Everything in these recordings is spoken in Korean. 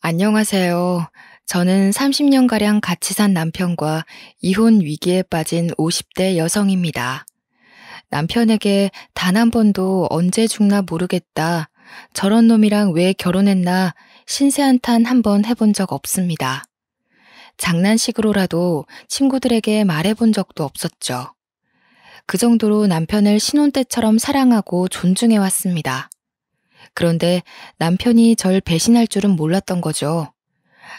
안녕하세요. 저는 30년가량 같이 산 남편과 이혼 위기에 빠진 50대 여성입니다. 남편에게 단 한 번도 언제 죽나 모르겠다. 저런 놈이랑 왜 결혼했나 신세 한탄 한 번 해본 적 없습니다. 장난식으로라도 친구들에게 말해본 적도 없었죠. 그 정도로 남편을 신혼 때처럼 사랑하고 존중해왔습니다. 그런데 남편이 절 배신할 줄은 몰랐던 거죠.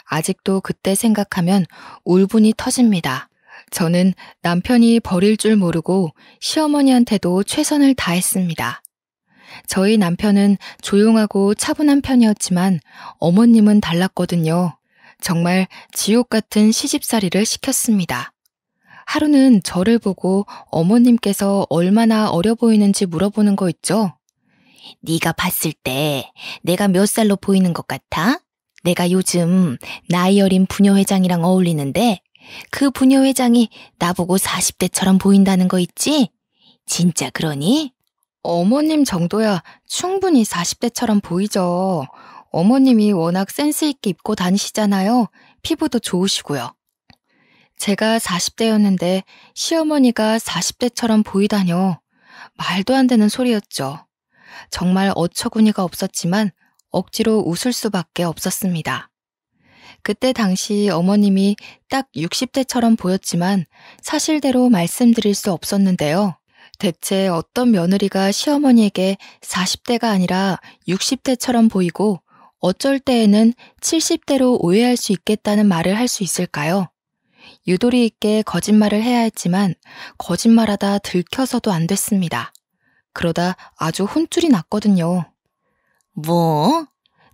아직도 그때 생각하면 울분이 터집니다. 저는 남편이 버릴 줄 모르고 시어머니한테도 최선을 다했습니다. 저희 남편은 조용하고 차분한 편이었지만 어머님은 달랐거든요. 정말 지옥 같은 시집살이를 시켰습니다. 하루는 저를 보고 어머님께서 얼마나 어려 보이는지 물어보는 거 있죠? 네가 봤을 때 내가 몇 살로 보이는 것 같아? 내가 요즘 나이 어린 부녀회장이랑 어울리는데 그 부녀회장이 나보고 40대처럼 보인다는 거 있지? 진짜 그러니? 어머님 정도야 충분히 40대처럼 보이죠. 어머님이 워낙 센스 있게 입고 다니시잖아요. 피부도 좋으시고요. 제가 40대였는데 시어머니가 40대처럼 보이다뇨. 말도 안 되는 소리였죠. 정말 어처구니가 없었지만 억지로 웃을 수밖에 없었습니다. 그때 당시 어머님이 딱 60대처럼 보였지만 사실대로 말씀드릴 수 없었는데요. 대체 어떤 며느리가 시어머니에게 40대가 아니라 60대처럼 보이고 어쩔 때에는 70대로 오해할 수 있겠다는 말을 할 수 있을까요? 유도리 있게 거짓말을 해야 했지만 거짓말하다 들켜서도 안 됐습니다. 그러다 아주 혼쭐이 났거든요. 뭐?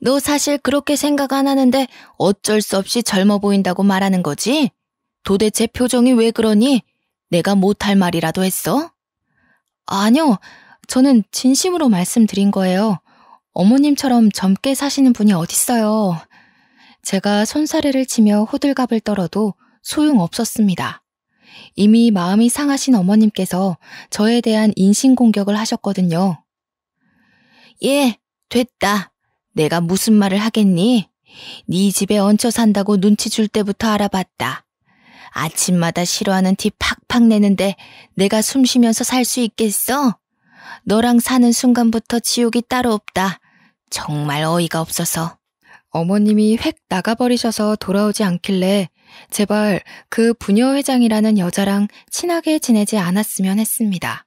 너 사실 그렇게 생각 안 하는데 어쩔 수 없이 젊어 보인다고 말하는 거지? 도대체 표정이 왜 그러니? 내가 못할 말이라도 했어? 아니요, 저는 진심으로 말씀드린 거예요. 어머님처럼 젊게 사시는 분이 어딨어요. 제가 손사래를 치며 호들갑을 떨어도 소용없었습니다. 이미 마음이 상하신 어머님께서 저에 대한 인신공격을 하셨거든요. 예, 됐다. 내가 무슨 말을 하겠니? 네 집에 얹혀 산다고 눈치 줄 때부터 알아봤다. 아침마다 싫어하는 티 팍팍 내는데 내가 숨 쉬면서 살 수 있겠어? 너랑 사는 순간부터 지옥이 따로 없다. 정말 어이가 없어서. 어머님이 획 나가버리셔서 돌아오지 않길래 제발 그 부녀회장이라는 여자랑 친하게 지내지 않았으면 했습니다.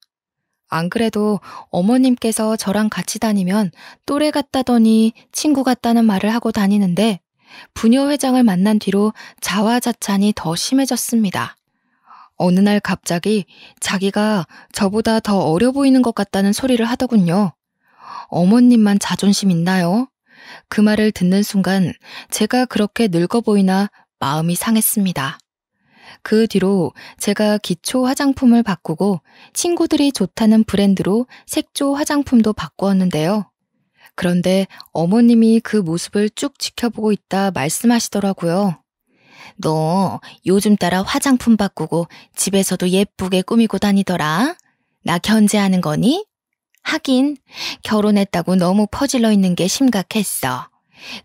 안 그래도 어머님께서 저랑 같이 다니면 또래 같다더니 친구 같다는 말을 하고 다니는데 부녀회장을 만난 뒤로 자화자찬이 더 심해졌습니다. 어느 날 갑자기 자기가 저보다 더 어려 보이는 것 같다는 소리를 하더군요. 어머님만 자존심 있나요? 그 말을 듣는 순간 제가 그렇게 늙어 보이나 마음이 상했습니다. 그 뒤로 제가 기초 화장품을 바꾸고 친구들이 좋다는 브랜드로 색조 화장품도 바꾸었는데요. 그런데 어머님이 그 모습을 쭉 지켜보고 있다 말씀하시더라고요. 너 요즘 따라 화장품 바꾸고 집에서도 예쁘게 꾸미고 다니더라. 나 견제하는 거니? 하긴 결혼했다고 너무 퍼질러 있는 게 심각했어.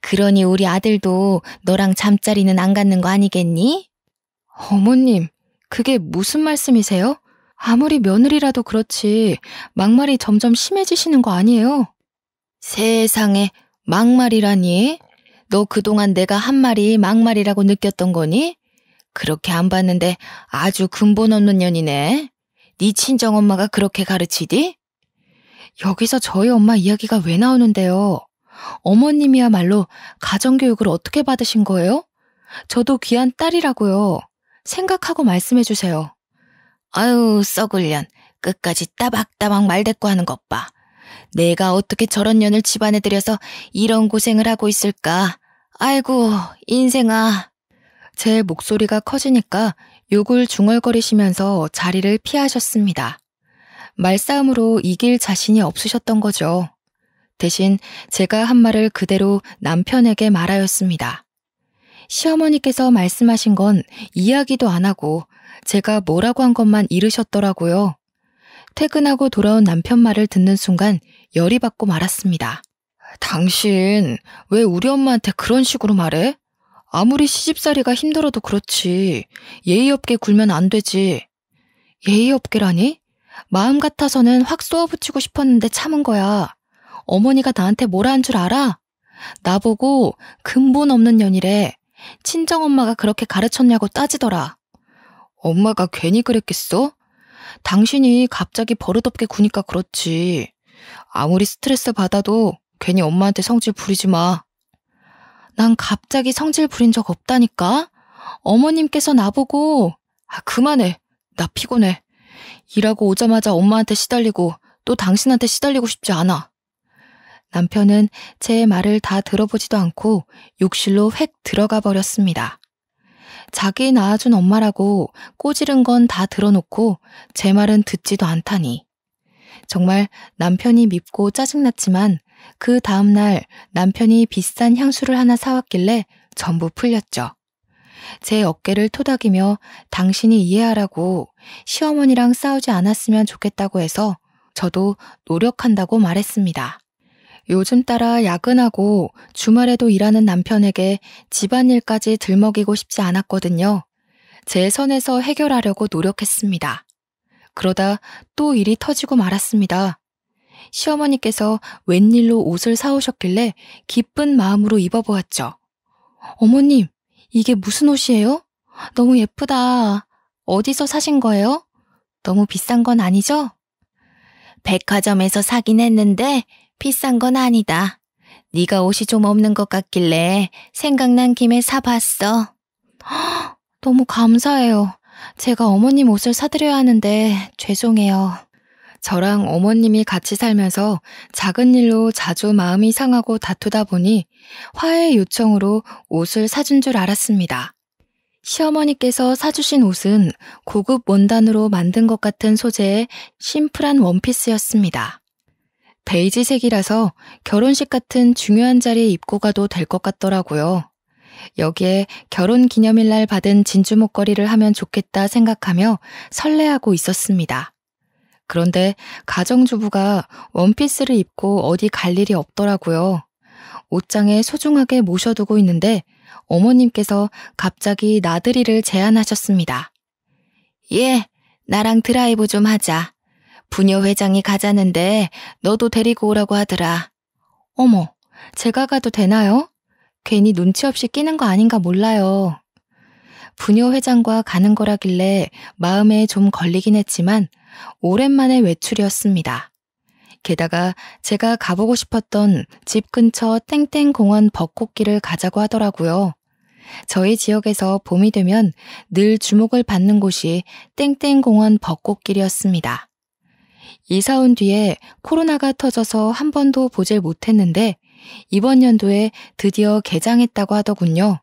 그러니 우리 아들도 너랑 잠자리는 안 갖는 거 아니겠니? 어머님, 그게 무슨 말씀이세요? 아무리 며느리라도 그렇지 막말이 점점 심해지시는 거 아니에요? 세상에, 막말이라니? 너 그동안 내가 한 말이 막말이라고 느꼈던 거니? 그렇게 안 봤는데 아주 근본 없는 년이네. 네 친정엄마가 그렇게 가르치디? 여기서 저희 엄마 이야기가 왜 나오는데요? 어머님이야말로 가정교육을 어떻게 받으신 거예요? 저도 귀한 딸이라고요. 생각하고 말씀해 주세요. 아유, 썩을 년. 끝까지 따박따박 말대꾸 하는 것 봐. 내가 어떻게 저런 년을 집안에 들여서 이런 고생을 하고 있을까? 아이고, 인생아. 제 목소리가 커지니까 욕을 중얼거리시면서 자리를 피하셨습니다. 말싸움으로 이길 자신이 없으셨던 거죠. 대신 제가 한 말을 그대로 남편에게 말하였습니다. 시어머니께서 말씀하신 건 이야기도 안 하고 제가 뭐라고 한 것만 잃으셨더라고요. 퇴근하고 돌아온 남편 말을 듣는 순간 열이 받고 말았습니다. 당신 왜 우리 엄마한테 그런 식으로 말해? 아무리 시집살이가 힘들어도 그렇지. 예의 없게 굴면 안 되지. 예의 없게라니? 마음 같아서는 확 쏘아붙이고 싶었는데 참은 거야. 어머니가 나한테 뭐라 한 줄 알아? 나보고 근본 없는 년이래. 친정엄마가 그렇게 가르쳤냐고 따지더라. 엄마가 괜히 그랬겠어? 당신이 갑자기 버릇없게 구니까 그렇지. 아무리 스트레스 받아도 괜히 엄마한테 성질 부리지 마. 난 갑자기 성질 부린 적 없다니까? 어머님께서 나보고 그만해. 나 피곤해. 일하고 오자마자 엄마한테 시달리고 또 당신한테 시달리고 싶지 않아. 남편은 제 말을 다 들어보지도 않고 욕실로 획 들어가 버렸습니다. 자기 낳아준 엄마라고 꼬지른 건 다 들어놓고 제 말은 듣지도 않다니. 정말 남편이 밉고 짜증났지만 그 다음날 남편이 비싼 향수를 하나 사왔길래 전부 풀렸죠. 제 어깨를 토닥이며 당신이 이해하라고 시어머니랑 싸우지 않았으면 좋겠다고 해서 저도 노력한다고 말했습니다. 요즘 따라 야근하고 주말에도 일하는 남편에게 집안일까지 들먹이고 싶지 않았거든요. 제 선에서 해결하려고 노력했습니다. 그러다 또 일이 터지고 말았습니다. 시어머니께서 웬일로 옷을 사오셨길래 기쁜 마음으로 입어보았죠. 어머님, 이게 무슨 옷이에요? 너무 예쁘다. 어디서 사신 거예요? 너무 비싼 건 아니죠? 백화점에서 사긴 했는데 비싼 건 아니다. 네가 옷이 좀 없는 것 같길래 생각난 김에 사봤어. 너무 감사해요. 제가 어머님 옷을 사드려야 하는데 죄송해요. 저랑 어머님이 같이 살면서 작은 일로 자주 마음이 상하고 다투다 보니 화해 요청으로 옷을 사준 줄 알았습니다. 시어머니께서 사주신 옷은 고급 원단으로 만든 것 같은 소재의 심플한 원피스였습니다. 베이지색이라서 결혼식 같은 중요한 자리에 입고 가도 될 것 같더라고요. 여기에 결혼기념일날 받은 진주 목걸이를 하면 좋겠다 생각하며 설레하고 있었습니다. 그런데 가정주부가 원피스를 입고 어디 갈 일이 없더라고요. 옷장에 소중하게 모셔두고 있는데 어머님께서 갑자기 나들이를 제안하셨습니다. 예, 나랑 드라이브 좀 하자. 부녀 회장이 가자는데 너도 데리고 오라고 하더라. 어머, 제가 가도 되나요? 괜히 눈치 없이 끼는 거 아닌가 몰라요. 부녀 회장과 가는 거라길래 마음에 좀 걸리긴 했지만 오랜만에 외출이었습니다. 게다가 제가 가보고 싶었던 집 근처 땡땡공원 벚꽃길을 가자고 하더라고요. 저희 지역에서 봄이 되면 늘 주목을 받는 곳이 땡땡공원 벚꽃길이었습니다. 이사 온 뒤에 코로나가 터져서 한 번도 보질 못했는데 이번 연도에 드디어 개장했다고 하더군요.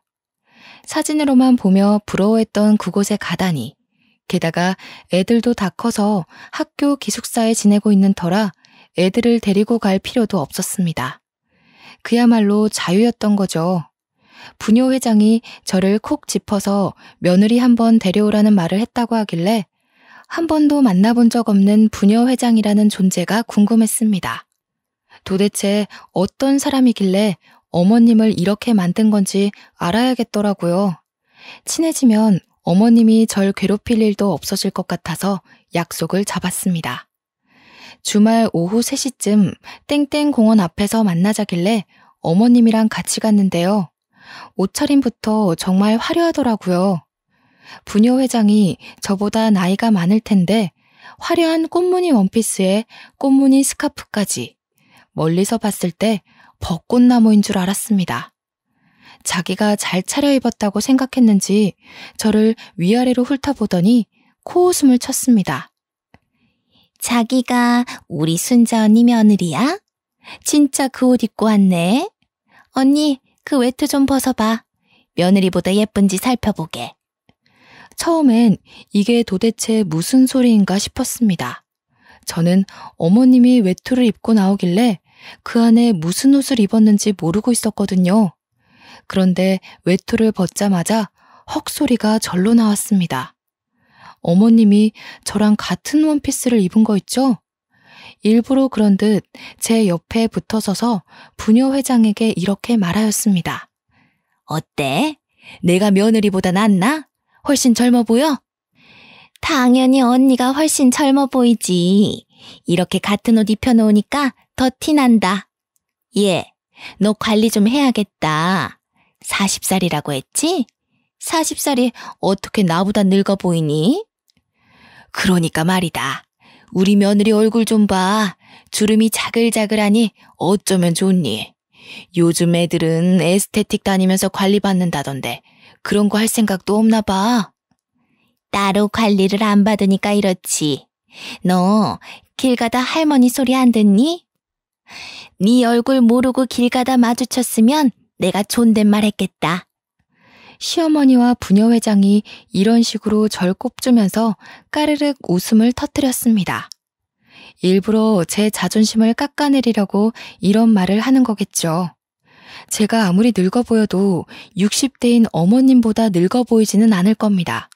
사진으로만 보며 부러워했던 그곳에 가다니. 게다가 애들도 다 커서 학교 기숙사에 지내고 있는 터라 애들을 데리고 갈 필요도 없었습니다. 그야말로 자유였던 거죠. 부녀 회장이 저를 콕 짚어서 며느리 한번 데려오라는 말을 했다고 하길래 한 번도 만나본 적 없는 부녀 회장이라는 존재가 궁금했습니다. 도대체 어떤 사람이길래 어머님을 이렇게 만든 건지 알아야겠더라고요. 친해지면 어머님이 절 괴롭힐 일도 없어질 것 같아서 약속을 잡았습니다. 주말 오후 3시쯤 땡땡공원 앞에서 만나자길래 어머님이랑 같이 갔는데요. 옷차림부터 정말 화려하더라고요. 부녀 회장이 저보다 나이가 많을 텐데 화려한 꽃무늬 원피스에 꽃무늬 스카프까지. 멀리서 봤을 때 벚꽃나무인 줄 알았습니다. 자기가 잘 차려입었다고 생각했는지 저를 위아래로 훑어보더니 코웃음을 쳤습니다. 자기가 우리 순자 언니 며느리야? 진짜 그 옷 입고 왔네. 언니, 그 외투 좀 벗어봐. 며느리보다 예쁜지 살펴보게. 처음엔 이게 도대체 무슨 소리인가 싶었습니다. 저는 어머님이 외투를 입고 나오길래 그 안에 무슨 옷을 입었는지 모르고 있었거든요. 그런데 외투를 벗자마자 헉 소리가 절로 나왔습니다. 어머님이 저랑 같은 원피스를 입은 거 있죠? 일부러 그런 듯 제 옆에 붙어서서 부녀 회장에게 이렇게 말하였습니다. 어때? 내가 며느리보다 낫나? 훨씬 젊어 보여? 당연히 언니가 훨씬 젊어 보이지. 이렇게 같은 옷 입혀놓으니까 더 티난다. 얘, 너 관리 좀 해야겠다. 40살이라고 했지? 40살이 어떻게 나보다 늙어 보이니? 그러니까 말이다. 우리 며느리 얼굴 좀 봐. 주름이 자글자글하니 어쩌면 좋니? 요즘 애들은 에스테틱 다니면서 관리 받는다던데 그런 거 할 생각도 없나 봐. 따로 관리를 안 받으니까 이렇지. 너 길 가다 할머니 소리 안 듣니? 네 얼굴 모르고 길 가다 마주쳤으면 내가 존댓말 했겠다. 시어머니와 부녀 회장이 이런 식으로 절 꼽주면서 까르륵 웃음을 터뜨렸습니다. 일부러 제 자존심을 깎아내리려고 이런 말을 하는 거겠죠. 제가 아무리 늙어 보여도 60대인 어머님보다 늙어 보이지는 않을 겁니다.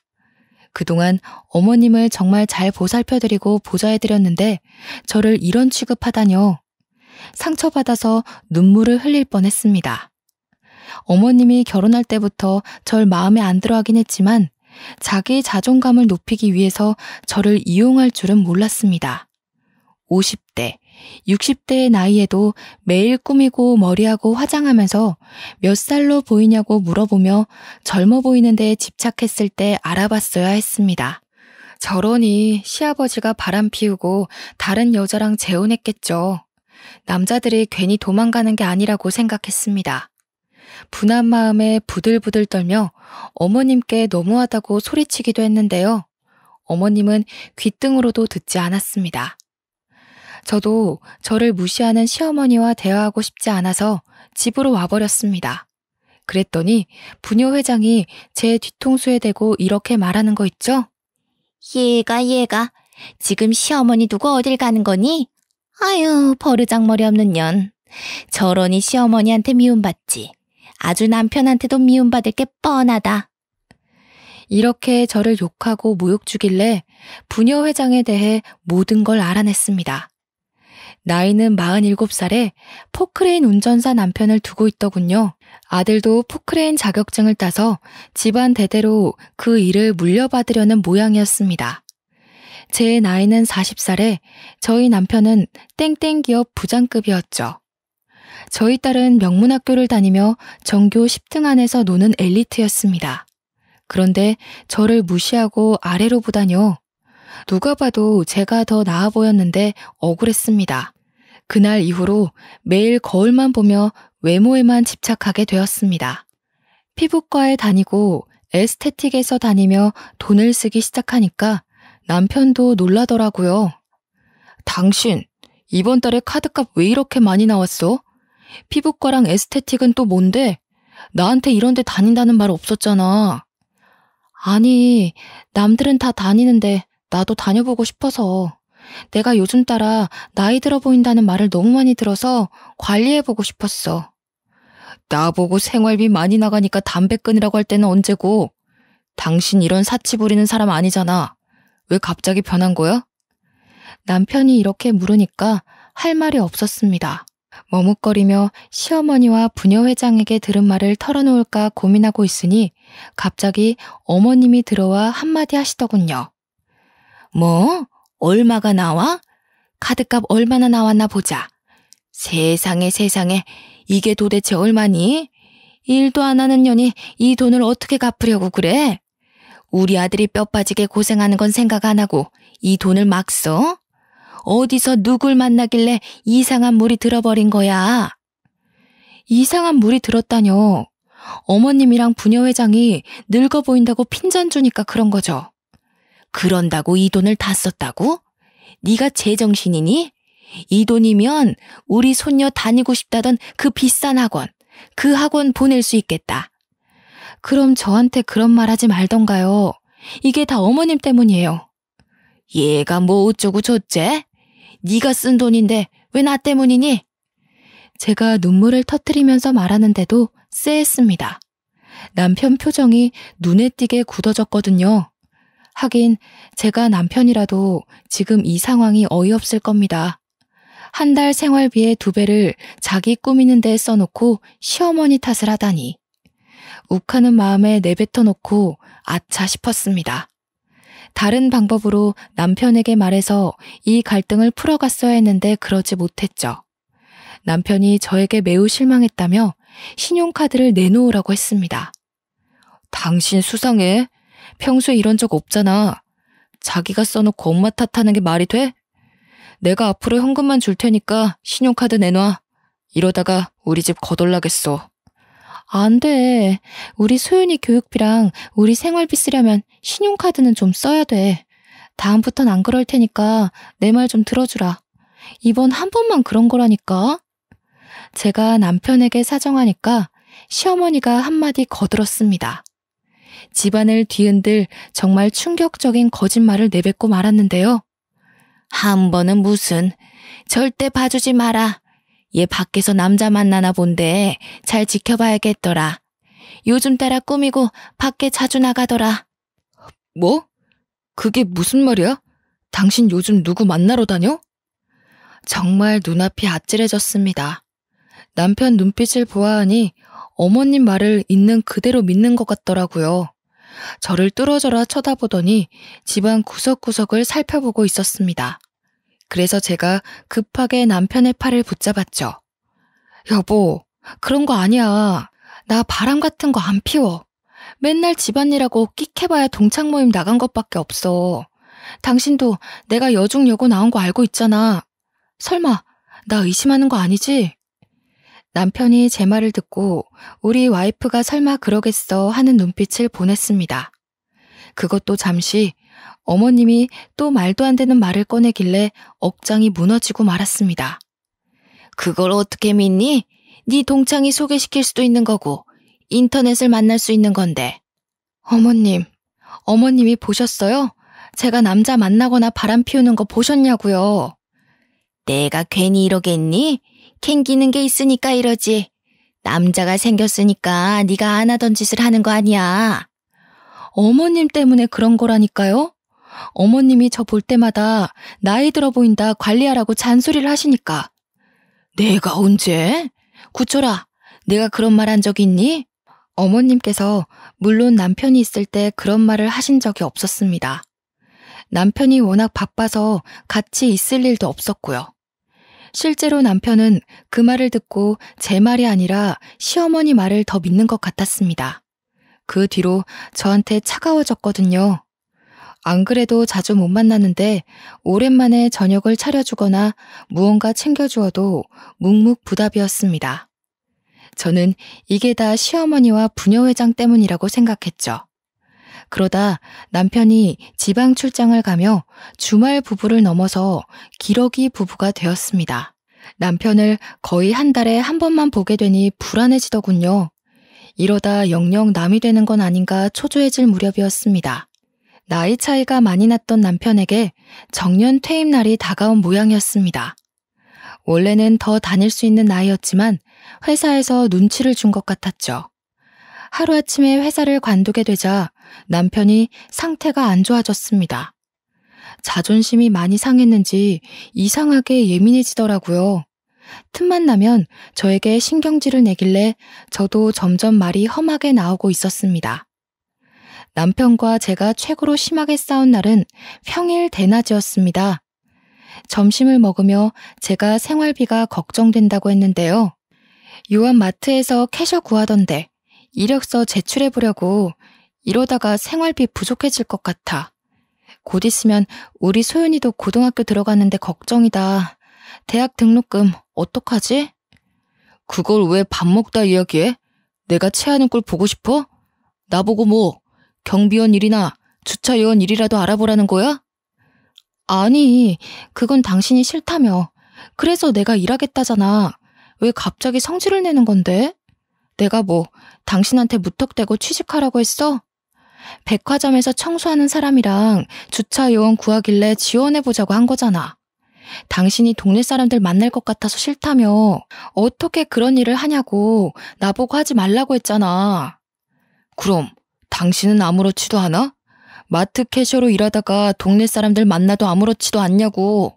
그동안 어머님을 정말 잘 보살펴드리고 보좌해드렸는데 저를 이런 취급하다뇨. 상처받아서 눈물을 흘릴 뻔했습니다. 어머님이 결혼할 때부터 절 마음에 안 들어하긴 했지만 자기 자존감을 높이기 위해서 저를 이용할 줄은 몰랐습니다. 50대, 60대의 나이에도 매일 꾸미고 머리하고 화장하면서 몇 살로 보이냐고 물어보며 젊어 보이는 데에 집착했을 때 알아봤어야 했습니다. 저러니 시아버지가 바람 피우고 다른 여자랑 재혼했겠죠. 남자들이 괜히 도망가는 게 아니라고 생각했습니다. 분한 마음에 부들부들 떨며 어머님께 너무하다고 소리치기도 했는데요. 어머님은 귓등으로도 듣지 않았습니다. 저도 저를 무시하는 시어머니와 대화하고 싶지 않아서 집으로 와버렸습니다. 그랬더니 부녀 회장이 제 뒤통수에 대고 이렇게 말하는 거 있죠? 얘가 지금 시어머니 두고 어딜 가는 거니? 아유, 버르장머리 없는 년. 저러니 시어머니한테 미움받지. 아주 남편한테도 미움받을 게 뻔하다. 이렇게 저를 욕하고 모욕 주길래 부녀 회장에 대해 모든 걸 알아냈습니다. 나이는 47살에 포크레인 운전사 남편을 두고 있더군요. 아들도 포크레인 자격증을 따서 집안 대대로 그 일을 물려받으려는 모양이었습니다. 제 나이는 40살에 저희 남편은 땡땡 기업 부장급이었죠. 저희 딸은 명문학교를 다니며 전교 10등 안에서 노는 엘리트였습니다. 그런데 저를 무시하고 아래로 보다뇨. 누가 봐도 제가 더 나아 보였는데 억울했습니다. 그날 이후로 매일 거울만 보며 외모에만 집착하게 되었습니다. 피부과에 다니고 에스테틱에서 다니며 돈을 쓰기 시작하니까 남편도 놀라더라고요. 당신, 이번 달에 카드값 왜 이렇게 많이 나왔어? 피부과랑 에스테틱은 또 뭔데? 나한테 이런 데 다닌다는 말 없었잖아. 아니, 남들은 다 다니는데 나도 다녀보고 싶어서. 내가 요즘 따라 나이 들어 보인다는 말을 너무 많이 들어서 관리해보고 싶었어. 나보고 생활비 많이 나가니까 담배 끊으라고 할 때는 언제고. 당신 이런 사치 부리는 사람 아니잖아. 왜 갑자기 변한 거야? 남편이 이렇게 물으니까 할 말이 없었습니다. 머뭇거리며 시어머니와 부녀 회장에게 들은 말을 털어놓을까 고민하고 있으니 갑자기 어머님이 들어와 한마디 하시더군요. 뭐? 얼마가 나와? 카드값 얼마나 나왔나 보자. 세상에 이게 도대체 얼마니? 일도 안 하는 년이 이 돈을 어떻게 갚으려고 그래? 우리 아들이 뼈 빠지게 고생하는 건 생각 안 하고 이 돈을 막 써? 어디서 누굴 만나길래 이상한 물이 들어버린 거야? 이상한 물이 들었다뇨. 어머님이랑 부녀 회장이 늙어 보인다고 핀잔 주니까 그런 거죠. 그런다고 이 돈을 다 썼다고? 네가 제정신이니? 이 돈이면 우리 손녀 다니고 싶다던 그 비싼 학원, 그 학원 보낼 수 있겠다. 그럼 저한테 그런 말 하지 말던가요. 이게 다 어머님 때문이에요. 얘가 뭐 어쩌고 저쩌? 네가 쓴 돈인데 왜 나 때문이니? 제가 눈물을 터뜨리면서 말하는데도 쎄했습니다. 남편 표정이 눈에 띄게 굳어졌거든요. 하긴 제가 남편이라도 지금 이 상황이 어이없을 겁니다. 한 달 생활비의 2배를 자기 꾸미는 데에 써놓고 시어머니 탓을 하다니. 욱하는 마음에 내뱉어 놓고 아차 싶었습니다. 다른 방법으로 남편에게 말해서 이 갈등을 풀어갔어야 했는데 그러지 못했죠. 남편이 저에게 매우 실망했다며 신용카드를 내놓으라고 했습니다. 당신 수상해. 평소에 이런 적 없잖아. 자기가 써놓고 엄마 탓하는 게 말이 돼? 내가 앞으로 현금만 줄 테니까 신용카드 내놔. 이러다가 우리 집 거덜나겠어. 안 돼. 우리 소윤이 교육비랑 우리 생활비 쓰려면 신용카드는 좀 써야 돼. 다음부턴 안 그럴 테니까 내 말 좀 들어주라. 이번 한 번만 그런 거라니까. 제가 남편에게 사정하니까 시어머니가 한마디 거들었습니다. 집안을 뒤흔들 정말 충격적인 거짓말을 내뱉고 말았는데요. 한 번은 무슨, 절대 봐주지 마라. 얘 밖에서 남자 만나나 본데 잘 지켜봐야겠더라. 요즘 따라 꾸미고 밖에 자주 나가더라. 뭐? 그게 무슨 말이야? 당신 요즘 누구 만나러 다녀? 정말 눈앞이 아찔해졌습니다. 남편 눈빛을 보아하니 어머님 말을 있는 그대로 믿는 것 같더라고요. 저를 뚫어져라 쳐다보더니 집안 구석구석을 살펴보고 있었습니다. 그래서 제가 급하게 남편의 팔을 붙잡았죠. 여보, 그런 거 아니야. 나 바람 같은 거 안 피워. 맨날 집안일하고 끽해봐야 동창 모임 나간 것밖에 없어. 당신도 내가 여중여고 나온 거 알고 있잖아. 설마 나 의심하는 거 아니지? 남편이 제 말을 듣고 우리 와이프가 설마 그러겠어 하는 눈빛을 보냈습니다. 그것도 잠시. 어머님이 또 말도 안 되는 말을 꺼내길래 억장이 무너지고 말았습니다. 그걸 어떻게 믿니? 네 동창이 소개시킬 수도 있는 거고 인터넷을 만날 수 있는 건데. 어머님이 보셨어요? 제가 남자 만나거나 바람 피우는 거 보셨냐고요? 내가 괜히 이러겠니? 캥기는 게 있으니까 이러지. 남자가 생겼으니까 네가 안 하던 짓을 하는 거 아니야. 어머님 때문에 그런 거라니까요? 어머님이 저 볼 때마다 나이 들어 보인다 관리하라고 잔소리를 하시니까. 내가 언제? 구초라, 내가 그런 말 한 적 있니? 어머님께서 물론 남편이 있을 때 그런 말을 하신 적이 없었습니다. 남편이 워낙 바빠서 같이 있을 일도 없었고요. 실제로 남편은 그 말을 듣고 제 말이 아니라 시어머니 말을 더 믿는 것 같았습니다. 그 뒤로 저한테 차가워졌거든요. 안 그래도 자주 못 만났는데 오랜만에 저녁을 차려주거나 무언가 챙겨주어도 묵묵부답이었습니다. 저는 이게 다 시어머니와 부녀회장 때문이라고 생각했죠. 그러다 남편이 지방 출장을 가며 주말 부부를 넘어서 기러기 부부가 되었습니다. 남편을 거의 한 달에 한 번만 보게 되니 불안해지더군요. 이러다 영영 남이 되는 건 아닌가 초조해질 무렵이었습니다. 나이 차이가 많이 났던 남편에게 정년 퇴임 날이 다가온 모양이었습니다. 원래는 더 다닐 수 있는 나이였지만 회사에서 눈치를 준 것 같았죠. 하루아침에 회사를 관두게 되자 남편이 상태가 안 좋아졌습니다. 자존심이 많이 상했는지 이상하게 예민해지더라고요. 틈만 나면 저에게 신경질을 내길래 저도 점점 말이 험하게 나오고 있었습니다. 남편과 제가 최고로 심하게 싸운 날은 평일 대낮이었습니다. 점심을 먹으며 제가 생활비가 걱정된다고 했는데요. 요한 마트에서 캐셔 구하던데 이력서 제출해보려고. 이러다가 생활비 부족해질 것 같아. 곧 있으면 우리 소윤이도 고등학교 들어가는데 걱정이다. 대학 등록금 어떡하지? 그걸 왜 밥 먹다 이야기해? 내가 체하는 꼴 보고 싶어? 나보고 뭐 경비원 일이나 주차요원 일이라도 알아보라는 거야? 아니, 그건 당신이 싫다며. 그래서 내가 일하겠다잖아. 왜 갑자기 성질을 내는 건데? 내가 뭐 당신한테 무턱대고 취직하라고 했어? 백화점에서 청소하는 사람이랑 주차요원 구하길래 지원해보자고 한 거잖아. 당신이 동네 사람들 만날 것 같아서 싫다며. 어떻게 그런 일을 하냐고 나보고 하지 말라고 했잖아. 그럼 당신은 아무렇지도 않아? 마트 캐셔로 일하다가 동네 사람들 만나도 아무렇지도 않냐고.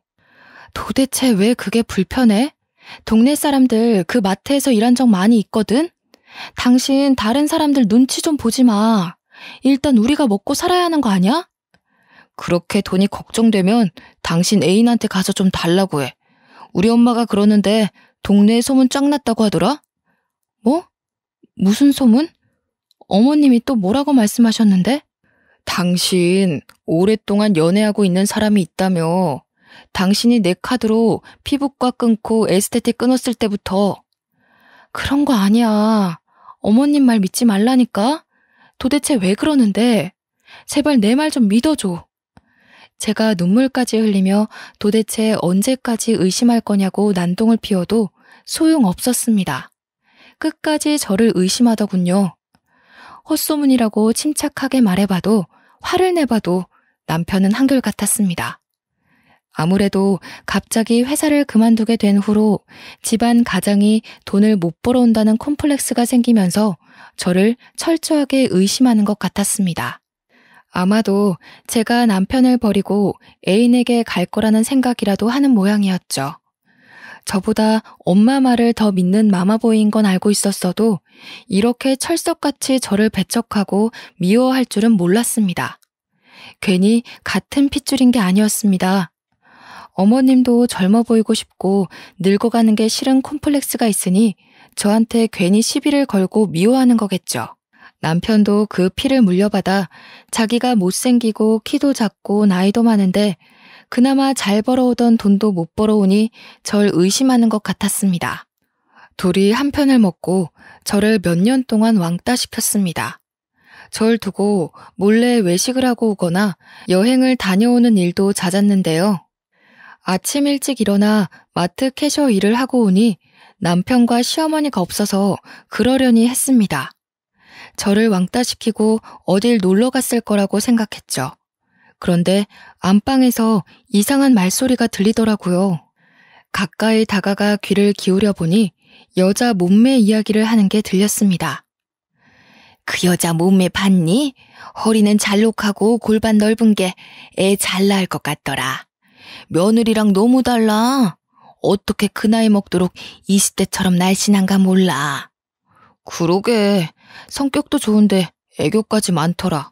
도대체 왜 그게 불편해? 동네 사람들 그 마트에서 일한 적 많이 있거든? 당신 다른 사람들 눈치 좀 보지 마. 일단 우리가 먹고 살아야 하는 거 아니야? 그렇게 돈이 걱정되면 당신 애인한테 가서 좀 달라고 해. 우리 엄마가 그러는데 동네에 소문 쫙 났다고 하더라? 뭐? 무슨 소문? 어머님이 또 뭐라고 말씀하셨는데? 당신 오랫동안 연애하고 있는 사람이 있다며. 당신이 내 카드로 피부과 끊고 에스테틱 끊었을 때부터. 그런 거 아니야. 어머님 말 믿지 말라니까? 도대체 왜 그러는데? 제발 내 말 좀 믿어줘. 제가 눈물까지 흘리며 도대체 언제까지 의심할 거냐고 난동을 피워도 소용없었습니다. 끝까지 저를 의심하더군요. 헛소문이라고 침착하게 말해봐도 화를 내봐도 남편은 한결같았습니다. 아무래도 갑자기 회사를 그만두게 된 후로 집안 가장이 돈을 못 벌어온다는 콤플렉스가 생기면서 저를 철저하게 의심하는 것 같았습니다. 아마도 제가 남편을 버리고 애인에게 갈 거라는 생각이라도 하는 모양이었죠. 저보다 엄마 말을 더 믿는 마마보이인 건 알고 있었어도 이렇게 철석같이 저를 배척하고 미워할 줄은 몰랐습니다. 괜히 같은 핏줄인 게 아니었습니다. 어머님도 젊어 보이고 싶고 늙어가는 게 싫은 콤플렉스가 있으니 저한테 괜히 시비를 걸고 미워하는 거겠죠. 남편도 그 피를 물려받아 자기가 못생기고 키도 작고 나이도 많은데 그나마 잘 벌어오던 돈도 못 벌어오니 절 의심하는 것 같았습니다. 둘이 한 편을 먹고 저를 몇 년 동안 왕따시켰습니다. 절 두고 몰래 외식을 하고 오거나 여행을 다녀오는 일도 잦았는데요. 아침 일찍 일어나 마트 캐셔 일을 하고 오니 남편과 시어머니가 없어서 그러려니 했습니다. 저를 왕따시키고 어딜 놀러 갔을 거라고 생각했죠. 그런데 안방에서 이상한 말소리가 들리더라고요. 가까이 다가가 귀를 기울여 보니 여자 몸매 이야기를 하는 게 들렸습니다. 그 여자 몸매 봤니? 허리는 잘록하고 골반 넓은 게 애 잘 낳을 것 같더라. 며느리랑 너무 달라. 어떻게 그 나이 먹도록 20대처럼 날씬한가 몰라. 그러게. 성격도 좋은데 애교까지 많더라.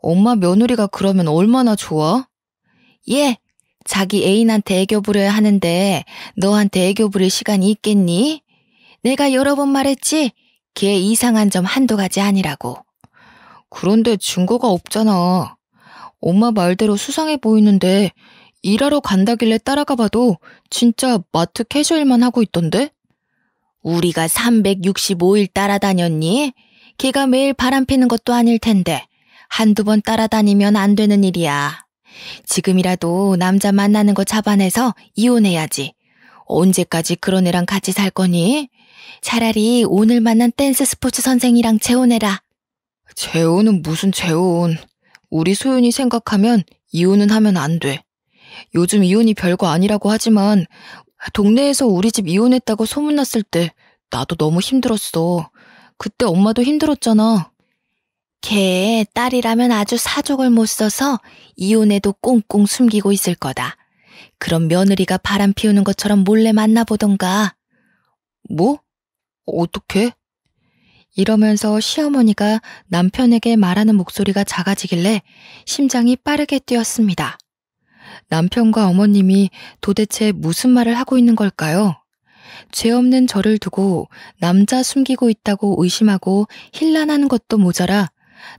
엄마 며느리가 그러면 얼마나 좋아? 얘, 자기 애인한테 애교 부려야 하는데 너한테 애교 부릴 시간이 있겠니? 내가 여러 번 말했지? 걔 이상한 점 한두 가지 아니라고. 그런데 증거가 없잖아. 엄마 말대로 수상해 보이는데 일하러 간다길래 따라가 봐도 진짜 마트 캐셔일만 하고 있던데? 우리가 365일 따라다녔니? 걔가 매일 바람 피는 것도 아닐 텐데 한두 번 따라다니면 안 되는 일이야. 지금이라도 남자 만나는 거 잡아내서 이혼해야지. 언제까지 그런 애랑 같이 살 거니? 차라리 오늘 만난 댄스 스포츠 선생이랑 재혼해라. 재혼은 무슨 재혼. 우리 소윤이 생각하면 이혼은 하면 안 돼. 요즘 이혼이 별거 아니라고 하지만 동네에서 우리 집 이혼했다고 소문났을 때 나도 너무 힘들었어. 그때 엄마도 힘들었잖아. 걔 딸이라면 아주 사족을 못 써서 이혼해도 꽁꽁 숨기고 있을 거다. 그럼 며느리가 바람 피우는 것처럼 몰래 만나보던가. 뭐? 어떻게? 이러면서 시어머니가 남편에게 말하는 목소리가 작아지길래 심장이 빠르게 뛰었습니다. 남편과 어머님이 도대체 무슨 말을 하고 있는 걸까요? 죄 없는 저를 두고 남자 숨기고 있다고 의심하고 힐난하는 것도 모자라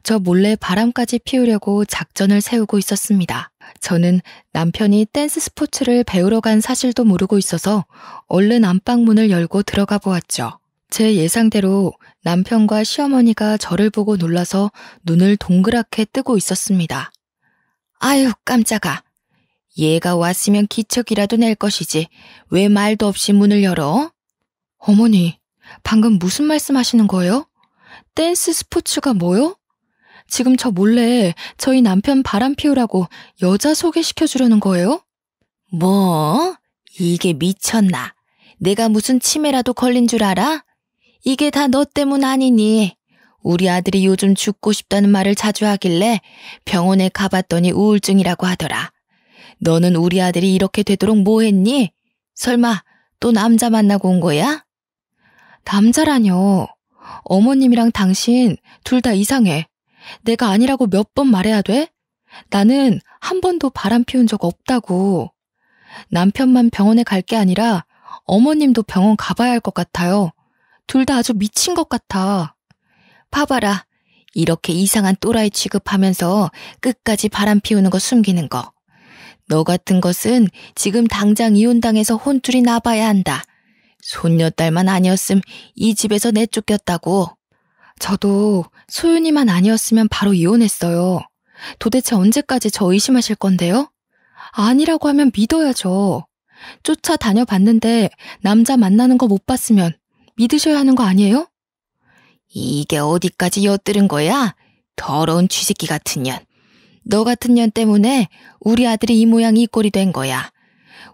저 몰래 바람까지 피우려고 작전을 세우고 있었습니다. 저는 남편이 댄스 스포츠를 배우러 간 사실도 모르고 있어서 얼른 안방문을 열고 들어가 보았죠. 제 예상대로 남편과 시어머니가 저를 보고 놀라서 눈을 동그랗게 뜨고 있었습니다. 아유, 깜짝아. 얘가 왔으면 기척이라도 낼 것이지 왜 말도 없이 문을 열어? 어머니, 방금 무슨 말씀하시는 거예요? 댄스 스포츠가 뭐요? 지금 저 몰래 저희 남편 바람 피우라고 여자 소개시켜주려는 거예요? 뭐? 이게 미쳤나? 내가 무슨 치매라도 걸린 줄 알아? 이게 다 너 때문 아니니? 우리 아들이 요즘 죽고 싶다는 말을 자주 하길래 병원에 가봤더니 우울증이라고 하더라. 너는 우리 아들이 이렇게 되도록 뭐 했니? 설마 또 남자 만나고 온 거야? 남자라뇨. 어머님이랑 당신 둘 다 이상해. 내가 아니라고 몇 번 말해야 돼? 나는 한 번도 바람 피운 적 없다고. 남편만 병원에 갈 게 아니라 어머님도 병원 가봐야 할 것 같아요. 둘 다 아주 미친 것 같아. 봐봐라. 이렇게 이상한 또라이 취급하면서 끝까지 바람 피우는 거 숨기는 거. 너 같은 것은 지금 당장 이혼당해서 혼쭐이 나봐야 한다. 손녀딸만 아니었음 이 집에서 내쫓겼다고. 저도 소윤이만 아니었으면 바로 이혼했어요. 도대체 언제까지 저 의심하실 건데요? 아니라고 하면 믿어야죠. 쫓아다녀봤는데 남자 만나는 거 못 봤으면 믿으셔야 하는 거 아니에요? 이게 어디까지 엿들은 거야? 더러운 쥐새끼 같은 년. 너 같은 년 때문에 우리 아들이 이 모양 이 꼴이 된 거야.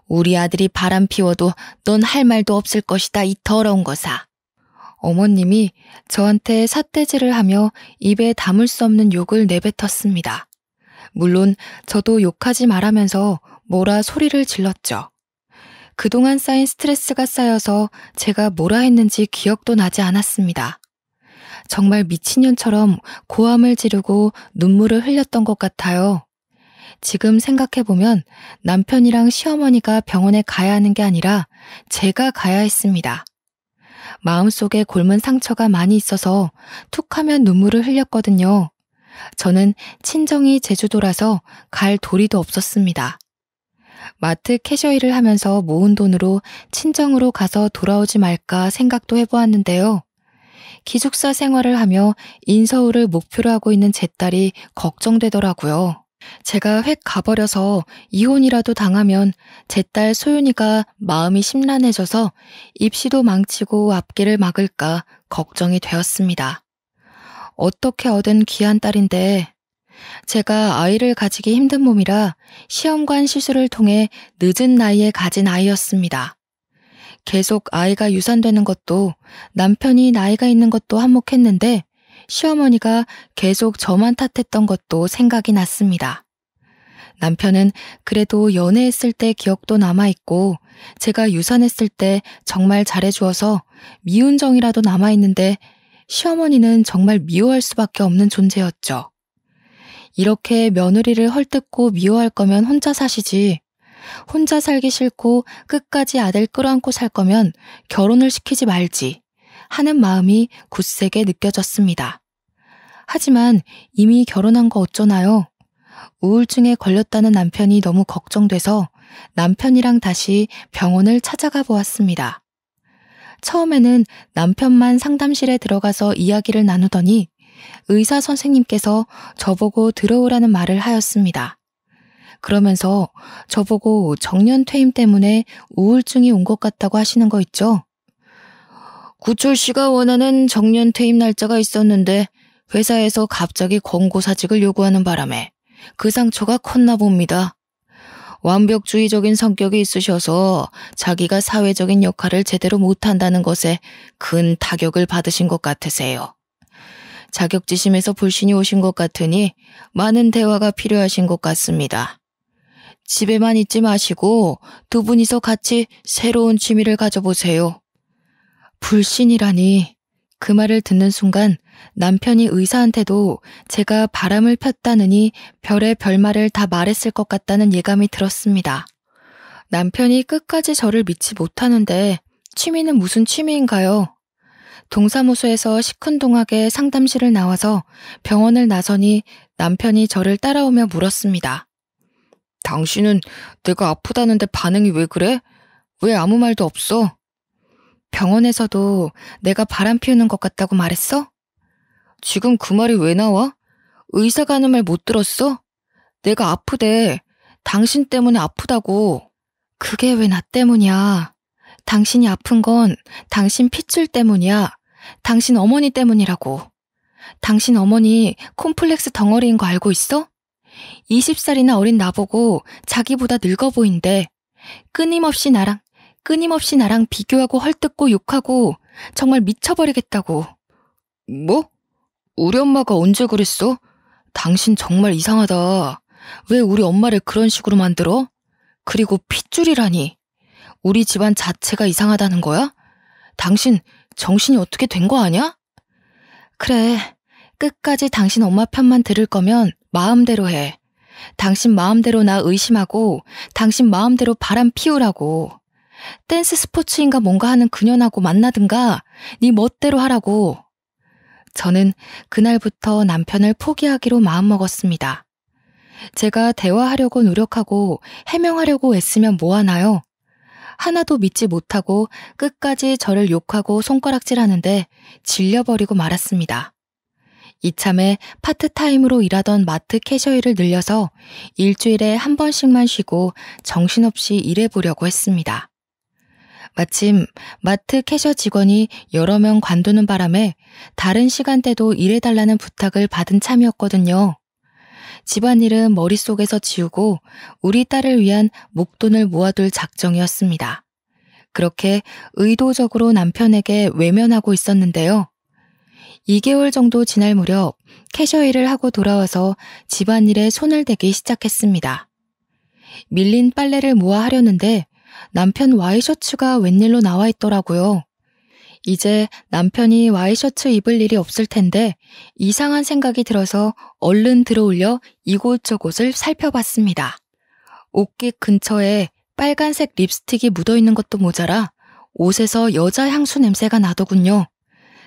우리 아들이 바람 피워도 넌 할 말도 없을 것이다, 이 더러운 거사. 어머님이 저한테 삿대질을 하며 입에 담을 수 없는 욕을 내뱉었습니다. 물론 저도 욕하지 말라면서 뭐라 소리를 질렀죠. 그동안 쌓인 스트레스가 쌓여서 제가 뭐라 했는지 기억도 나지 않았습니다. 정말 미친년처럼 고함을 지르고 눈물을 흘렸던 것 같아요. 지금 생각해보면 남편이랑 시어머니가 병원에 가야 하는 게 아니라 제가 가야 했습니다. 마음속에 곪은 상처가 많이 있어서 툭 하면 눈물을 흘렸거든요. 저는 친정이 제주도라서 갈 도리도 없었습니다. 마트 캐셔 일을 하면서 모은 돈으로 친정으로 가서 돌아오지 말까 생각도 해보았는데요. 기숙사 생활을 하며 인서울을 목표로 하고 있는 제 딸이 걱정되더라고요. 제가 획 가버려서 이혼이라도 당하면 제 딸 소윤이가 마음이 심란해져서 입시도 망치고 앞길을 막을까 걱정이 되었습니다. 어떻게 얻은 귀한 딸인데 제가 아이를 가지기 힘든 몸이라 시험관 시술을 통해 늦은 나이에 가진 아이였습니다. 계속 아이가 유산되는 것도 남편이 나이가 있는 것도 한몫했는데 시어머니가 계속 저만 탓했던 것도 생각이 났습니다. 남편은 그래도 연애했을 때 기억도 남아있고 제가 유산했을 때 정말 잘해주어서 미운 정이라도 남아있는데 시어머니는 정말 미워할 수밖에 없는 존재였죠. 이렇게 며느리를 헐뜯고 미워할 거면 혼자 사시지. 혼자 살기 싫고 끝까지 아들 끌어안고 살 거면 결혼을 시키지 말지 하는 마음이 굳세게 느껴졌습니다. 하지만 이미 결혼한 거 어쩌나요? 우울증에 걸렸다는 남편이 너무 걱정돼서 남편이랑 다시 병원을 찾아가 보았습니다. 처음에는 남편만 상담실에 들어가서 이야기를 나누더니 의사 선생님께서 저보고 들어오라는 말을 하였습니다. 그러면서 저보고 정년 퇴임 때문에 우울증이 온 것 같다고 하시는 거 있죠? 구철 씨가 원하는 정년 퇴임 날짜가 있었는데 회사에서 갑자기 권고사직을 요구하는 바람에 그 상처가 컸나 봅니다. 완벽주의적인 성격이 있으셔서 자기가 사회적인 역할을 제대로 못한다는 것에 큰 타격을 받으신 것 같으세요. 자격지심에서 불신이 오신 것 같으니 많은 대화가 필요하신 것 같습니다. 집에만 있지 마시고 두 분이서 같이 새로운 취미를 가져보세요. 불신이라니. 그 말을 듣는 순간 남편이 의사한테도 제가 바람을 폈다느니 별의 별말을 다 말했을 것 같다는 예감이 들었습니다. 남편이 끝까지 저를 믿지 못하는데 취미는 무슨 취미인가요? 동사무소에서 시큰둥하게 상담실을 나와서 병원을 나서니 남편이 저를 따라오며 물었습니다. 당신은 내가 아프다는데 반응이 왜 그래? 왜 아무 말도 없어? 병원에서도 내가 바람 피우는 것 같다고 말했어? 지금 그 말이 왜 나와? 의사가 하는 말 못 들었어? 내가 아프대. 당신 때문에 아프다고. 그게 왜 나 때문이야. 당신이 아픈 건 당신 핏줄 때문이야. 당신 어머니 때문이라고. 당신 어머니 콤플렉스 덩어리인 거 알고 있어? 20살이나 어린 나보고 자기보다 늙어 보인대. 끊임없이 나랑 비교하고 헐뜯고 욕하고 정말 미쳐버리겠다고. 뭐? 우리 엄마가 언제 그랬어? 당신 정말 이상하다. 왜 우리 엄마를 그런 식으로 만들어? 그리고 핏줄이라니. 우리 집안 자체가 이상하다는 거야? 당신 정신이 어떻게 된 거 아냐? 그래, 끝까지 당신 엄마 편만 들을 거면 마음대로 해. 당신 마음대로 나 의심하고 당신 마음대로 바람 피우라고. 댄스 스포츠인가 뭔가 하는 그년하고 만나든가 네 멋대로 하라고. 저는 그날부터 남편을 포기하기로 마음먹었습니다. 제가 대화하려고 노력하고 해명하려고 애쓰면 뭐하나요? 하나도 믿지 못하고 끝까지 저를 욕하고 손가락질하는데 질려버리고 말았습니다. 이참에 파트타임으로 일하던 마트 캐셔일을 늘려서 일주일에 한 번씩만 쉬고 정신없이 일해보려고 했습니다. 마침 마트 캐셔 직원이 여러 명 관두는 바람에 다른 시간대도 일해달라는 부탁을 받은 참이었거든요. 집안일은 머릿속에서 지우고 우리 딸을 위한 목돈을 모아둘 작정이었습니다. 그렇게 의도적으로 남편에게 외면하고 있었는데요. 2개월 정도 지날 무렵 캐셔 일을 하고 돌아와서 집안일에 손을 대기 시작했습니다. 밀린 빨래를 모아 하려는데 남편 와이셔츠가 웬일로 나와 있더라고요. 이제 남편이 와이셔츠 입을 일이 없을 텐데 이상한 생각이 들어서 얼른 들어올려 이곳저곳을 살펴봤습니다. 옷깃 근처에 빨간색 립스틱이 묻어있는 것도 모자라 옷에서 여자 향수 냄새가 나더군요.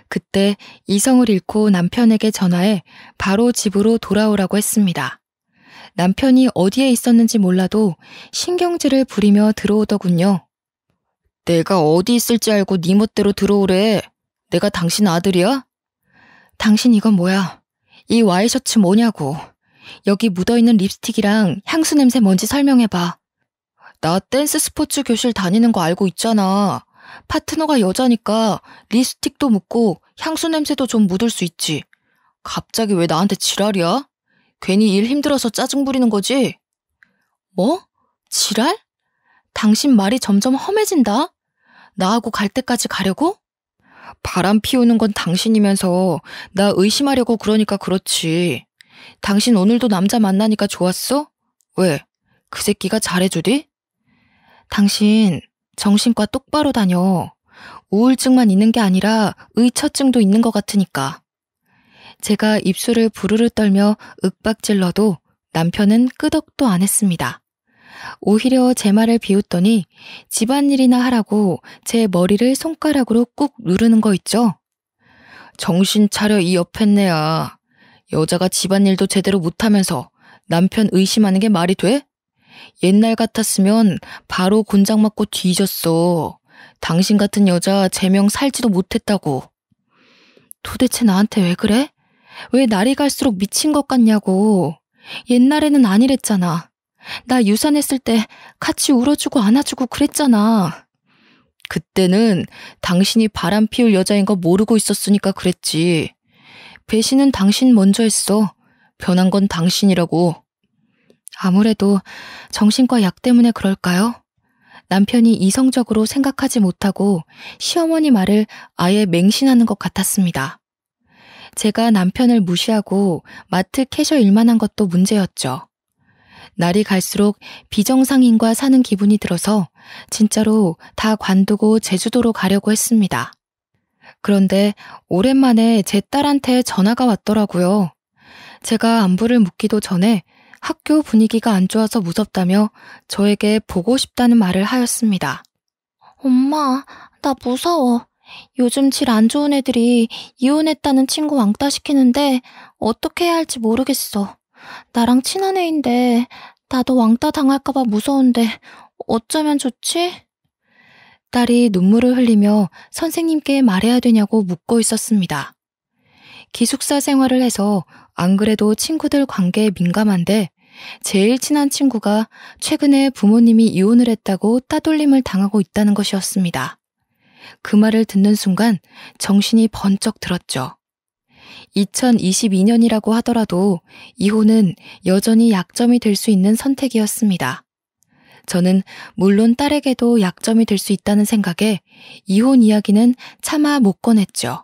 그때 이성을 잃고 남편에게 전화해 바로 집으로 돌아오라고 했습니다. 남편이 어디에 있었는지 몰라도 신경질을 부리며 들어오더군요. 내가 어디 있을지 알고 네 멋대로 들어오래. 내가 당신 아들이야? 당신 이건 뭐야? 이 와이셔츠 뭐냐고. 여기 묻어있는 립스틱이랑 향수 냄새 뭔지 설명해봐. 나 댄스 스포츠 교실 다니는 거 알고 있잖아. 파트너가 여자니까 립스틱도 묻고 향수 냄새도 좀 묻을 수 있지. 갑자기 왜 나한테 지랄이야? 괜히 일 힘들어서 짜증 부리는 거지? 뭐? 지랄? 당신 말이 점점 험해진다? 나하고 갈 때까지 가려고? 바람 피우는 건 당신이면서 나 의심하려고 그러니까 그렇지. 당신 오늘도 남자 만나니까 좋았어? 왜? 그 새끼가 잘해주디? 당신 정신과 똑바로 다녀. 우울증만 있는 게 아니라 의처증도 있는 것 같으니까. 제가 입술을 부르르 떨며 윽박질러도 남편은 끄덕도 안 했습니다. 오히려 제 말을 비웃더니 집안일이나 하라고 제 머리를 손가락으로 꾹 누르는 거 있죠? 정신 차려 이 여팻네야. 여자가 집안일도 제대로 못하면서 남편 의심하는 게 말이 돼? 옛날 같았으면 바로 곤장 맞고 뒤졌어. 당신 같은 여자 제명 살지도 못했다고. 도대체 나한테 왜 그래? 왜 날이 갈수록 미친 것 같냐고. 옛날에는 아니랬잖아. 나 유산했을 때 같이 울어주고 안아주고 그랬잖아. 그때는 당신이 바람 피울 여자인 거 모르고 있었으니까 그랬지. 배신은 당신 먼저 했어. 변한 건 당신이라고. 아무래도 정신과 약 때문에 그럴까요? 남편이 이성적으로 생각하지 못하고 시어머니 말을 아예 맹신하는 것 같았습니다. 제가 남편을 무시하고 마트 캐셔 일만 한 것도 문제였죠. 날이 갈수록 비정상인과 사는 기분이 들어서 진짜로 다 관두고 제주도로 가려고 했습니다. 그런데 오랜만에 제 딸한테 전화가 왔더라고요. 제가 안부를 묻기도 전에 학교 분위기가 안 좋아서 무섭다며 저에게 보고 싶다는 말을 하였습니다. 엄마, 나 무서워. 요즘 질 안 좋은 애들이 이혼했다는 친구 왕따 시키는데 어떻게 해야 할지 모르겠어. 나랑 친한 애인데 나도 왕따 당할까봐 무서운데 어쩌면 좋지? 딸이 눈물을 흘리며 선생님께 말해야 되냐고 묻고 있었습니다. 기숙사 생활을 해서 안 그래도 친구들 관계에 민감한데 제일 친한 친구가 최근에 부모님이 이혼을 했다고 따돌림을 당하고 있다는 것이었습니다. 그 말을 듣는 순간 정신이 번쩍 들었죠. 2022년이라고 하더라도 이혼은 여전히 약점이 될 수 있는 선택이었습니다. 저는 물론 딸에게도 약점이 될 수 있다는 생각에 이혼 이야기는 차마 못 꺼냈죠.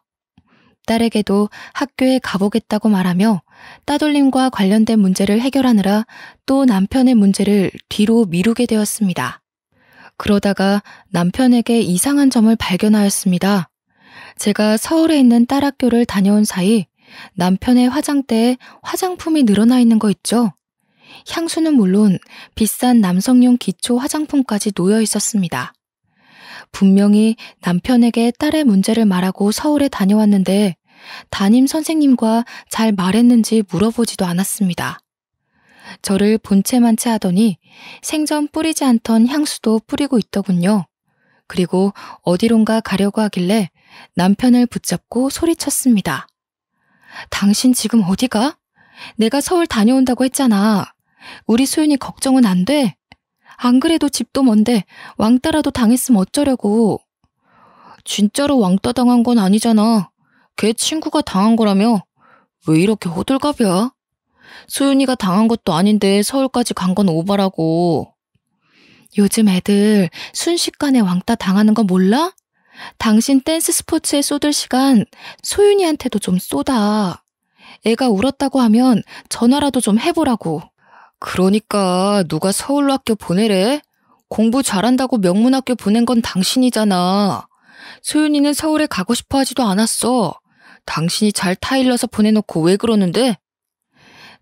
딸에게도 학교에 가보겠다고 말하며 따돌림과 관련된 문제를 해결하느라 또 남편의 문제를 뒤로 미루게 되었습니다. 그러다가 남편에게 이상한 점을 발견하였습니다. 제가 서울에 있는 딸 학교를 다녀온 사이 남편의 화장대에 화장품이 늘어나 있는 거 있죠? 향수는 물론 비싼 남성용 기초 화장품까지 놓여 있었습니다. 분명히 남편에게 딸의 문제를 말하고 서울에 다녀왔는데 담임 선생님과 잘 말했는지 물어보지도 않았습니다. 저를 본체만체 하더니 생전 뿌리지 않던 향수도 뿌리고 있더군요. 그리고 어디론가 가려고 하길래 남편을 붙잡고 소리쳤습니다. 당신 지금 어디가? 내가 서울 다녀온다고 했잖아. 우리 소윤이 걱정은 안 돼? 안 그래도 집도 먼데 왕따라도 당했으면 어쩌려고. 진짜로 왕따 당한 건 아니잖아. 걔 친구가 당한 거라며. 왜 이렇게 호들갑이야? 소윤이가 당한 것도 아닌데 서울까지 간 건 오바라고. 요즘 애들 순식간에 왕따 당하는 거 몰라? 당신 댄스 스포츠에 쏟을 시간 소윤이한테도 좀 쏟아. 애가 울었다고 하면 전화라도 좀 해보라고. 그러니까 누가 서울로 학교 보내래? 공부 잘한다고 명문학교 보낸 건 당신이잖아. 소윤이는 서울에 가고 싶어 하지도 않았어. 당신이 잘 타일러서 보내놓고 왜 그러는데?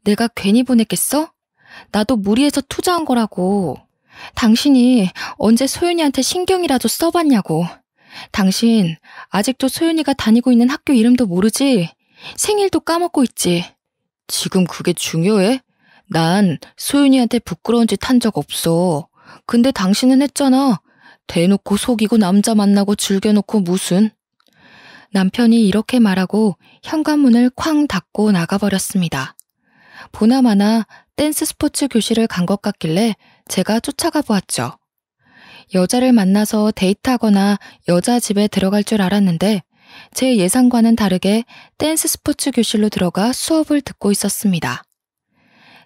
내가 괜히 보냈겠어? 나도 무리해서 투자한 거라고. 당신이 언제 소윤이한테 신경이라도 써봤냐고. 당신 아직도 소윤이가 다니고 있는 학교 이름도 모르지? 생일도 까먹고 있지. 지금 그게 중요해? 난 소윤이한테 부끄러운 짓 한 적 없어. 근데 당신은 했잖아. 대놓고 속이고 남자 만나고 즐겨놓고 무슨. 남편이 이렇게 말하고 현관문을 쾅 닫고 나가버렸습니다. 보나마나 댄스 스포츠 교실을 간 것 같길래 제가 쫓아가 보았죠. 여자를 만나서 데이트하거나 여자 집에 들어갈 줄 알았는데 제 예상과는 다르게 댄스 스포츠 교실로 들어가 수업을 듣고 있었습니다.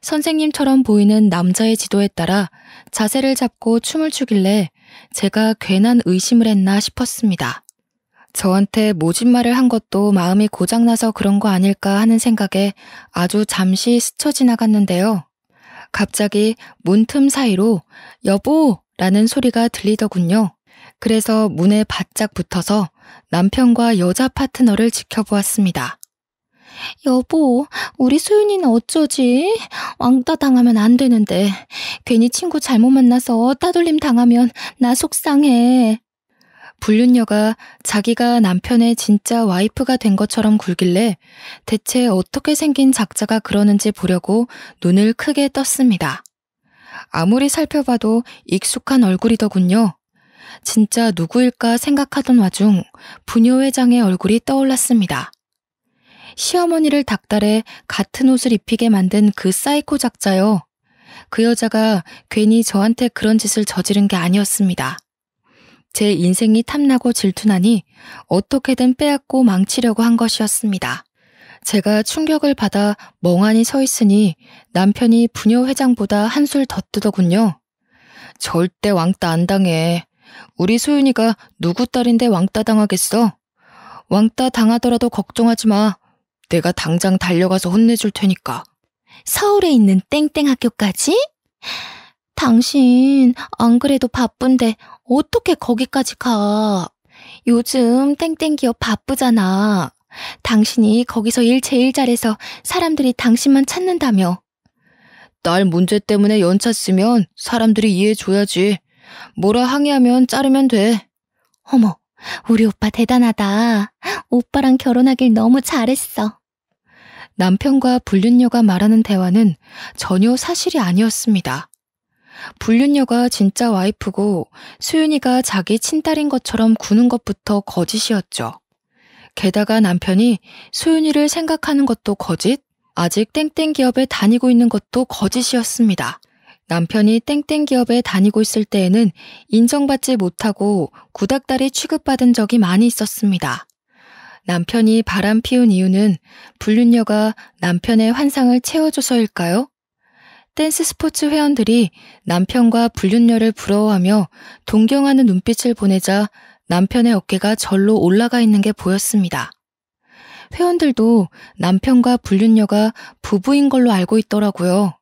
선생님처럼 보이는 남자의 지도에 따라 자세를 잡고 춤을 추길래 제가 괜한 의심을 했나 싶었습니다. 저한테 모진말을 한 것도 마음이 고장나서 그런 거 아닐까 하는 생각에 아주 잠시 스쳐 지나갔는데요. 갑자기 문틈 사이로 여보! 라는 소리가 들리더군요. 그래서 문에 바짝 붙어서 남편과 여자 파트너를 지켜보았습니다. 여보, 우리 소윤이는 어쩌지? 왕따 당하면 안 되는데 괜히 친구 잘못 만나서 따돌림 당하면 나 속상해. 불륜녀가 자기가 남편의 진짜 와이프가 된 것처럼 굴길래 대체 어떻게 생긴 작자가 그러는지 보려고 눈을 크게 떴습니다. 아무리 살펴봐도 익숙한 얼굴이더군요. 진짜 누구일까 생각하던 와중 부녀회장의 얼굴이 떠올랐습니다. 시어머니를 닥달해 같은 옷을 입히게 만든 그 사이코 작자요. 그 여자가 괜히 저한테 그런 짓을 저지른 게 아니었습니다. 제 인생이 탐나고 질투나니 어떻게든 빼앗고 망치려고 한 것이었습니다. 제가 충격을 받아 멍하니 서 있으니 남편이 부녀회장보다 한술 더 뜨더군요. 절대 왕따 안 당해. 우리 소윤이가 누구 딸인데 왕따 당하겠어? 왕따 당하더라도 걱정하지 마. 내가 당장 달려가서 혼내줄 테니까. 서울에 있는 땡땡 학교까지? 당신 안 그래도 바쁜데 어떻게 거기까지 가? 요즘 땡땡 기업 바쁘잖아. 당신이 거기서 일 제일 잘해서 사람들이 당신만 찾는다며. 딸 문제 때문에 연차 쓰면 사람들이 이해해줘야지. 뭐라 항의하면 자르면 돼. 어머, 우리 오빠 대단하다. 오빠랑 결혼하길 너무 잘했어. 남편과 불륜녀가 말하는 대화는 전혀 사실이 아니었습니다. 불륜녀가 진짜 와이프고 소윤이가 자기 친딸인 것처럼 구는 것부터 거짓이었죠. 게다가 남편이 소윤이를 생각하는 것도 거짓, 아직 땡땡 기업에 다니고 있는 것도 거짓이었습니다. 남편이 땡땡 기업에 다니고 있을 때에는 인정받지 못하고 구닥다리 취급받은 적이 많이 있었습니다. 남편이 바람 피운 이유는 불륜녀가 남편의 환상을 채워줘서일까요? 댄스 스포츠 회원들이 남편과 불륜녀를 부러워하며 동경하는 눈빛을 보내자 남편의 어깨가 절로 올라가 있는 게 보였습니다. 회원들도 남편과 불륜녀가 부부인 걸로 알고 있더라고요.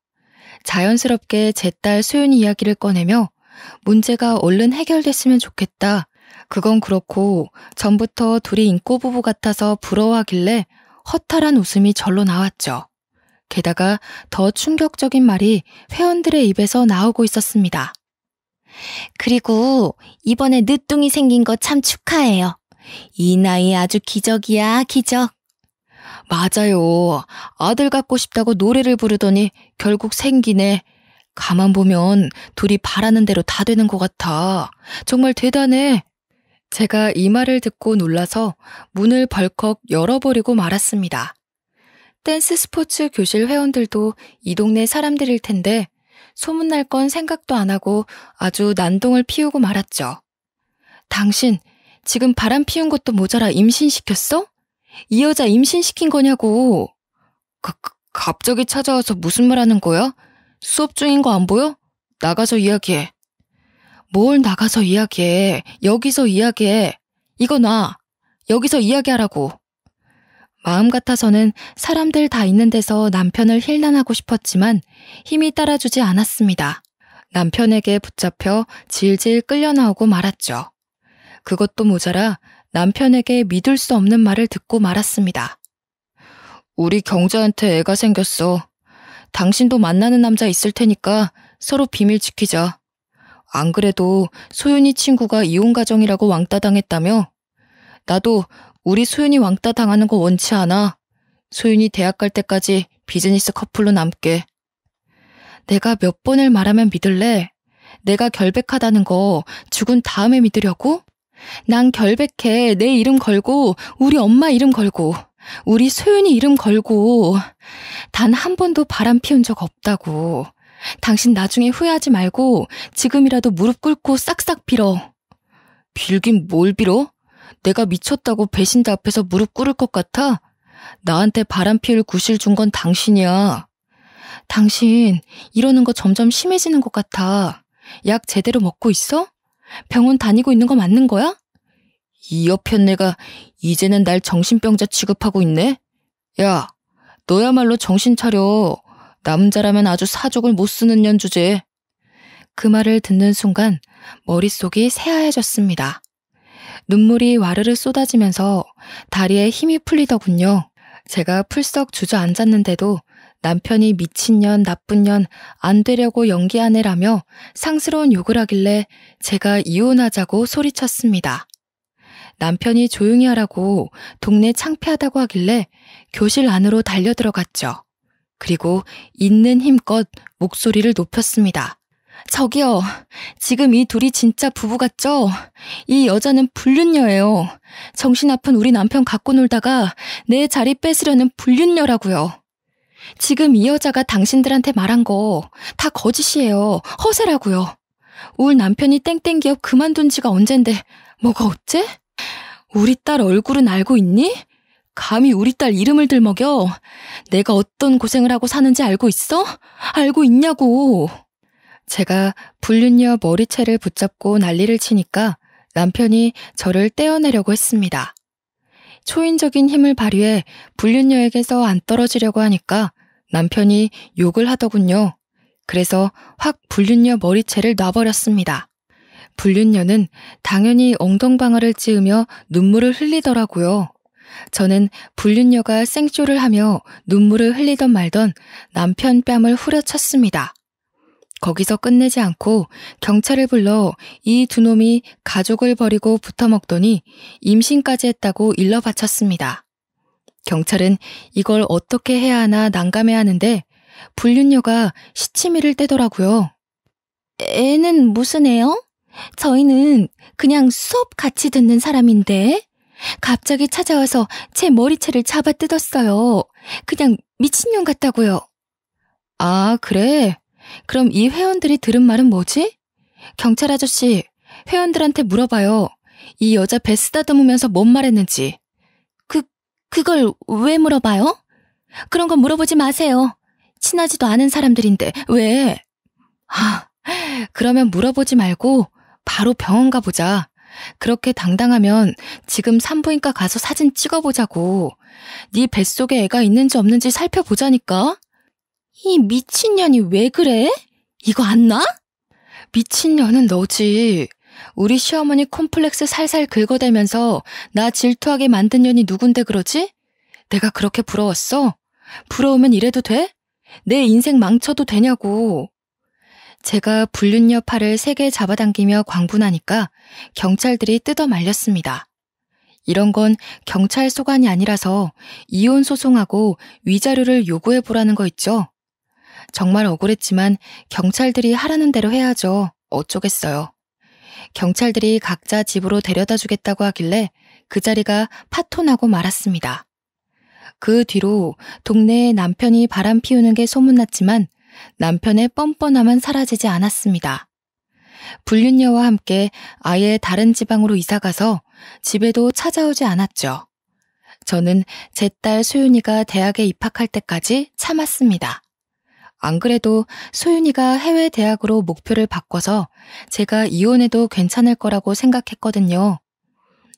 자연스럽게 제 딸 소윤이 이야기를 꺼내며 문제가 얼른 해결됐으면 좋겠다. 그건 그렇고 전부터 둘이 인꼬부부 같아서 부러워하길래 허탈한 웃음이 절로 나왔죠. 게다가 더 충격적인 말이 회원들의 입에서 나오고 있었습니다. 그리고 이번에 늦둥이 생긴 거 참 축하해요. 이 나이에 아주 기적이야, 기적. 맞아요. 아들 갖고 싶다고 노래를 부르더니 결국 생기네. 가만 보면 둘이 바라는 대로 다 되는 것 같아. 정말 대단해. 제가 이 말을 듣고 놀라서 문을 벌컥 열어버리고 말았습니다. 댄스 스포츠 교실 회원들도 이 동네 사람들일 텐데 소문날 건 생각도 안 하고 아주 난동을 피우고 말았죠. 당신 지금 바람 피운 것도 모자라 임신시켰어? 이 여자 임신시킨 거냐고. 갑자기 찾아와서 무슨 말 하는 거야? 수업 중인 거 안 보여? 나가서 이야기해. 뭘 나가서 이야기해. 여기서 이야기해. 이거 놔. 여기서 이야기하라고. 마음 같아서는 사람들 다 있는 데서 남편을 힐난하고 싶었지만 힘이 따라주지 않았습니다. 남편에게 붙잡혀 질질 끌려나오고 말았죠. 그것도 모자라 남편에게 믿을 수 없는 말을 듣고 말았습니다. 우리 경자한테 애가 생겼어. 당신도 만나는 남자 있을 테니까 서로 비밀 지키자. 안 그래도 소윤이 친구가 이혼 가정이라고 왕따 당했다며? 나도 우리 소윤이 왕따 당하는 거 원치 않아. 소윤이 대학 갈 때까지 비즈니스 커플로 남게. 내가 몇 번을 말하면 믿을래? 내가 결백하다는 거 죽은 다음에 믿으려고? 난 결백해. 내 이름 걸고 우리 엄마 이름 걸고 우리 소윤이 이름 걸고 단 한 번도 바람 피운 적 없다고. 당신 나중에 후회하지 말고 지금이라도 무릎 꿇고 싹싹 빌어. 빌긴 뭘 빌어? 내가 미쳤다고 배신자 앞에서 무릎 꿇을 것 같아? 나한테 바람 피울 구실 준 건 당신이야. 당신 이러는 거 점점 심해지는 것 같아. 약 제대로 먹고 있어? 병원 다니고 있는 거 맞는 거야? 이 여편네가 이제는 날 정신병자 취급하고 있네? 야, 너야말로 정신 차려. 남자라면 아주 사족을 못 쓰는 년 주제. 그 말을 듣는 순간 머릿속이 새하얘졌습니다. 눈물이 와르르 쏟아지면서 다리에 힘이 풀리더군요. 제가 풀썩 주저앉았는데도 남편이 미친년, 나쁜 년, 안 되려고 연기하네라며 상스러운 욕을 하길래 제가 이혼하자고 소리쳤습니다. 남편이 조용히 하라고 동네 창피하다고 하길래 교실 안으로 달려들어갔죠. 그리고 있는 힘껏 목소리를 높였습니다. 저기요, 지금 이 둘이 진짜 부부 같죠? 이 여자는 불륜녀예요. 정신 아픈 우리 남편 갖고 놀다가 내 자리 뺏으려는 불륜녀라고요. 지금 이 여자가 당신들한테 말한 거 다 거짓이에요. 허세라고요. 울 남편이 땡땡 기업 그만둔 지가 언젠데 뭐가 어째? 우리 딸 얼굴은 알고 있니? 감히 우리 딸 이름을 들먹여? 내가 어떤 고생을 하고 사는지 알고 있어? 알고 있냐고. 제가 불륜녀 머리채를 붙잡고 난리를 치니까 남편이 저를 떼어내려고 했습니다. 초인적인 힘을 발휘해 불륜녀에게서 안 떨어지려고 하니까 남편이 욕을 하더군요. 그래서 확 불륜녀 머리채를 놔버렸습니다. 불륜녀는 당연히 엉덩방아를 찌으며 눈물을 흘리더라고요. 저는 불륜녀가 생쇼를 하며 눈물을 흘리던 말던 남편 뺨을 후려쳤습니다. 거기서 끝내지 않고 경찰을 불러 이 두 놈이 가족을 버리고 붙어먹더니 임신까지 했다고 일러 바쳤습니다. 경찰은 이걸 어떻게 해야 하나 난감해하는데 불륜녀가 시치미를 떼더라고요. 애는 무슨 애요? 저희는 그냥 수업 같이 듣는 사람인데 갑자기 찾아와서 제 머리채를 잡아 뜯었어요. 그냥 미친년 같다고요. 아, 그래? 그럼 이 회원들이 들은 말은 뭐지? 경찰 아저씨, 회원들한테 물어봐요. 이 여자 배 쓰다듬으면서 뭔 말했는지. 그걸 왜 물어봐요? 그런 건 물어보지 마세요. 친하지도 않은 사람들인데 왜? 그러면 물어보지 말고 바로 병원 가보자. 그렇게 당당하면 지금 산부인과 가서 사진 찍어보자고. 네 뱃속에 애가 있는지 없는지 살펴보자니까. 이 미친년이 왜 그래? 이거 안 나? 미친년은 너지. 우리 시어머니 콤플렉스 살살 긁어대면서 나 질투하게 만든 년이 누군데 그러지? 내가 그렇게 부러웠어? 부러우면 이래도 돼? 내 인생 망쳐도 되냐고. 제가 불륜녀 팔을 세게 잡아당기며 광분하니까 경찰들이 뜯어 말렸습니다. 이런 건 경찰 소관이 아니라서 이혼 소송하고 위자료를 요구해보라는 거 있죠. 정말 억울했지만 경찰들이 하라는 대로 해야죠. 어쩌겠어요. 경찰들이 각자 집으로 데려다 주겠다고 하길래 그 자리가 파토나고 말았습니다. 그 뒤로 동네에 남편이 바람 피우는 게 소문났지만 남편의 뻔뻔함은 사라지지 않았습니다. 불륜녀와 함께 아예 다른 지방으로 이사가서 집에도 찾아오지 않았죠. 저는 제 딸 소윤이가 대학에 입학할 때까지 참았습니다. 안 그래도 소윤이가 해외 대학으로 목표를 바꿔서 제가 이혼해도 괜찮을 거라고 생각했거든요.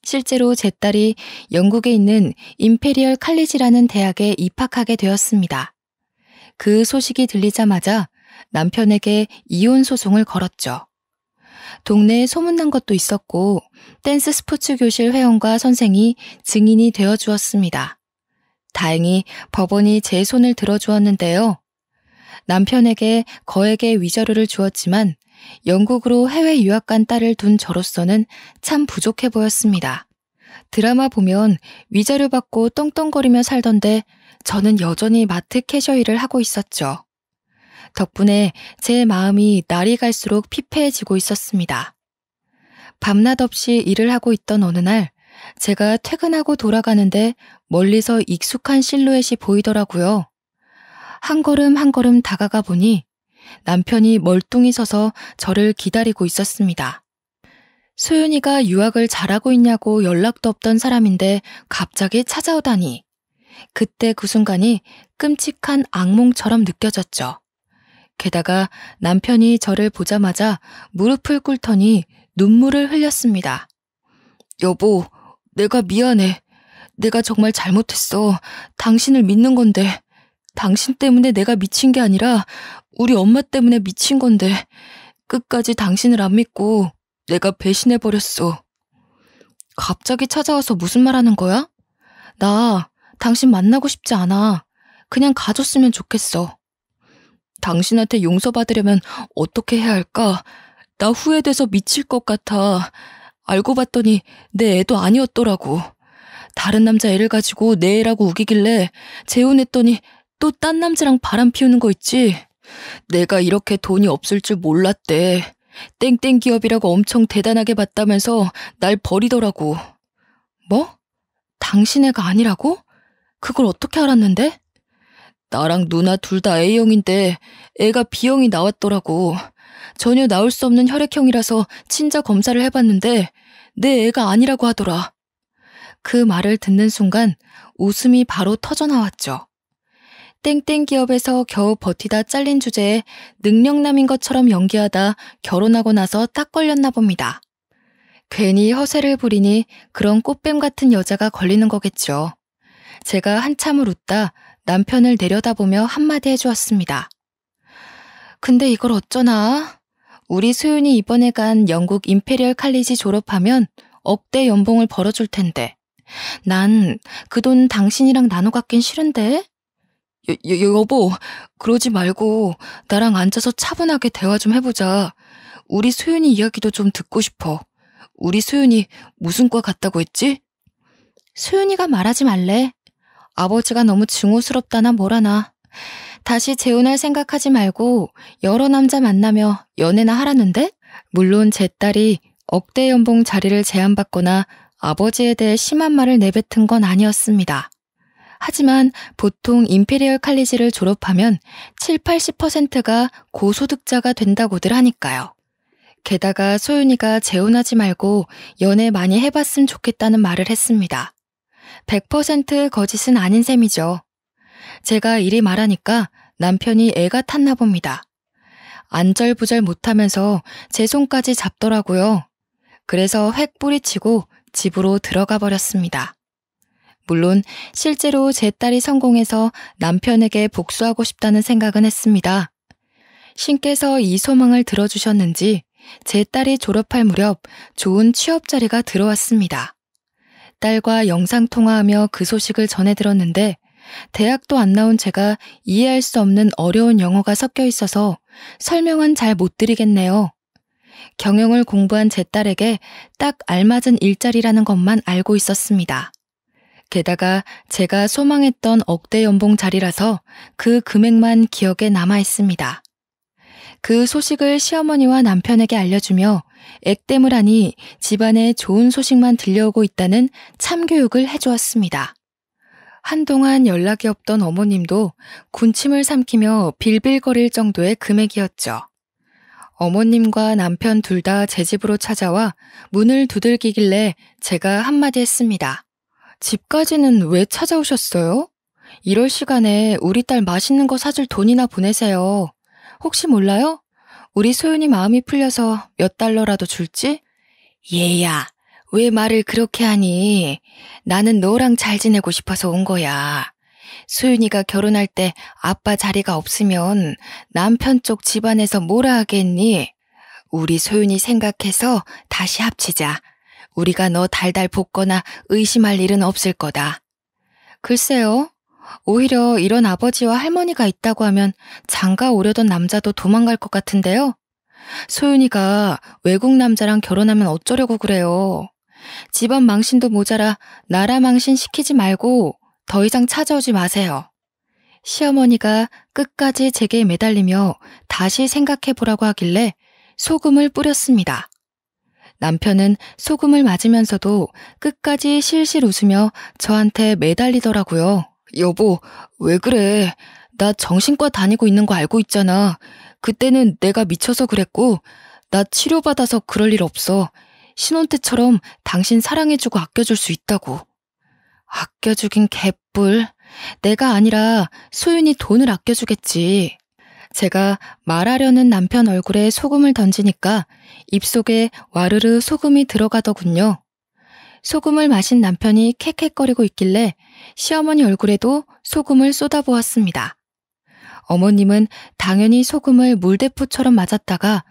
실제로 제 딸이 영국에 있는 임페리얼 칼리지라는 대학에 입학하게 되었습니다. 그 소식이 들리자마자 남편에게 이혼 소송을 걸었죠. 동네에 소문난 것도 있었고 댄스 스포츠 교실 회원과 선생이 증인이 되어 주었습니다. 다행히 법원이 제 손을 들어주었는데요. 남편에게 거액의 위자료를 주었지만 영국으로 해외 유학 간 딸을 둔 저로서는 참 부족해 보였습니다. 드라마 보면 위자료 받고 떵떵거리며 살던데 저는 여전히 마트 캐셔 일을 하고 있었죠. 덕분에 제 마음이 날이 갈수록 피폐해지고 있었습니다. 밤낮 없이 일을 하고 있던 어느 날 제가 퇴근하고 돌아가는데 멀리서 익숙한 실루엣이 보이더라고요. 한 걸음 한 걸음 다가가 보니 남편이 멀뚱히 서서 저를 기다리고 있었습니다. 소윤이가 유학을 잘하고 있냐고 연락도 없던 사람인데 갑자기 찾아오다니. 그때 그 순간이 끔찍한 악몽처럼 느껴졌죠. 게다가 남편이 저를 보자마자 무릎을 꿇더니 눈물을 흘렸습니다. 여보, 내가 미안해. 내가 정말 잘못했어. 당신을 믿는 건데. 당신 때문에 내가 미친 게 아니라 우리 엄마 때문에 미친 건데 끝까지 당신을 안 믿고 내가 배신해버렸어. 갑자기 찾아와서 무슨 말 하는 거야? 나 당신 만나고 싶지 않아. 그냥 가줬으면 좋겠어. 당신한테 용서받으려면 어떻게 해야 할까? 나 후회돼서 미칠 것 같아. 알고 봤더니 내 애도 아니었더라고. 다른 남자 애를 가지고 내 애라고 우기길래 재혼했더니 또 딴 남자랑 바람 피우는 거 있지? 내가 이렇게 돈이 없을 줄 몰랐대. 땡땡 기업이라고 엄청 대단하게 봤다면서 날 버리더라고. 뭐? 당신 애가 아니라고? 그걸 어떻게 알았는데? 나랑 누나 둘 다 A형인데 애가 B형이 나왔더라고. 전혀 나올 수 없는 혈액형이라서 친자 검사를 해봤는데 내 애가 아니라고 하더라. 그 말을 듣는 순간 웃음이 바로 터져나왔죠. 땡땡 기업에서 겨우 버티다 잘린 주제에 능력남인 것처럼 연기하다 결혼하고 나서 딱 걸렸나 봅니다. 괜히 허세를 부리니 그런 꽃뱀 같은 여자가 걸리는 거겠죠. 제가 한참을 웃다 남편을 내려다보며 한마디 해주었습니다. 근데 이걸 어쩌나? 우리 소윤이 이번에 간 영국 임페리얼 칼리지 졸업하면 억대 연봉을 벌어줄 텐데. 난 그 돈 당신이랑 나눠 갖긴 싫은데? 여보, 그러지 말고 나랑 앉아서 차분하게 대화 좀 해보자. 우리 소윤이 이야기도 좀 듣고 싶어. 우리 소윤이 무슨 과 갔다고 했지? 소윤이가 말하지 말래. 아버지가 너무 증오스럽다나 뭐라나. 다시 재혼할 생각하지 말고 여러 남자 만나며 연애나 하라는데? 물론 제 딸이 억대 연봉 자리를 제안받거나 아버지에 대해 심한 말을 내뱉은 건 아니었습니다. 하지만 보통 임페리얼 칼리지를 졸업하면 70~80%가 고소득자가 된다고들 하니까요. 게다가 소윤이가 재혼하지 말고 연애 많이 해봤으면 좋겠다는 말을 했습니다. 100% 거짓은 아닌 셈이죠. 제가 이리 말하니까 남편이 애가 탔나 봅니다. 안절부절 못하면서 제 손까지 잡더라고요. 그래서 획 뿌리치고 집으로 들어가 버렸습니다. 물론 실제로 제 딸이 성공해서 남편에게 복수하고 싶다는 생각은 했습니다. 신께서 이 소망을 들어주셨는지 제 딸이 졸업할 무렵 좋은 취업 자리가 들어왔습니다. 딸과 영상통화하며 그 소식을 전해 들었는데 대학도 안 나온 제가 이해할 수 없는 어려운 영어가 섞여 있어서 설명은 잘 못 드리겠네요. 경영을 공부한 제 딸에게 딱 알맞은 일자리라는 것만 알고 있었습니다. 게다가 제가 소망했던 억대 연봉 자리라서 그 금액만 기억에 남아 있습니다. 그 소식을 시어머니와 남편에게 알려주며 액땜을 하니 집안에 좋은 소식만 들려오고 있다는 참교육을 해주었습니다. 한동안 연락이 없던 어머님도 군침을 삼키며 빌빌거릴 정도의 금액이었죠. 어머님과 남편 둘 다 제 집으로 찾아와 문을 두들기길래 제가 한마디 했습니다. 집까지는 왜 찾아오셨어요? 이럴 시간에 우리 딸 맛있는 거 사줄 돈이나 보내세요. 혹시 몰라요? 우리 소윤이 마음이 풀려서 몇 달러라도 줄지? 얘야, 왜 말을 그렇게 하니? 나는 너랑 잘 지내고 싶어서 온 거야. 소윤이가 결혼할 때 아빠 자리가 없으면 남편 쪽 집안에서 뭐라 하겠니? 우리 소윤이 생각해서 다시 합치자. 우리가 너 달달 볶거나 의심할 일은 없을 거다. 글쎄요. 오히려 이런 아버지와 할머니가 있다고 하면 장가 오려던 남자도 도망갈 것 같은데요. 소윤이가 외국 남자랑 결혼하면 어쩌려고 그래요. 집안 망신도 모자라 나라 망신 시키지 말고 더 이상 찾아오지 마세요. 시어머니가 끝까지 제게 매달리며 다시 생각해보라고 하길래 소금을 뿌렸습니다. 남편은 소금을 맞으면서도 끝까지 실실 웃으며 저한테 매달리더라고요. 여보, 왜 그래? 나 정신과 다니고 있는 거 알고 있잖아. 그때는 내가 미쳐서 그랬고 나 치료받아서 그럴 일 없어. 신혼 때처럼 당신 사랑해주고 아껴줄 수 있다고. 아껴주긴 개뿔. 내가 아니라 소윤이 돈을 아껴주겠지. 제가 말하려는 남편 얼굴에 소금을 던지니까 입속에 와르르 소금이 들어가더군요. 소금을 마신 남편이 캑캑거리고 있길래 시어머니 얼굴에도 소금을 쏟아부었습니다. 어머님은 당연히 소금을 물대포처럼 맞았다가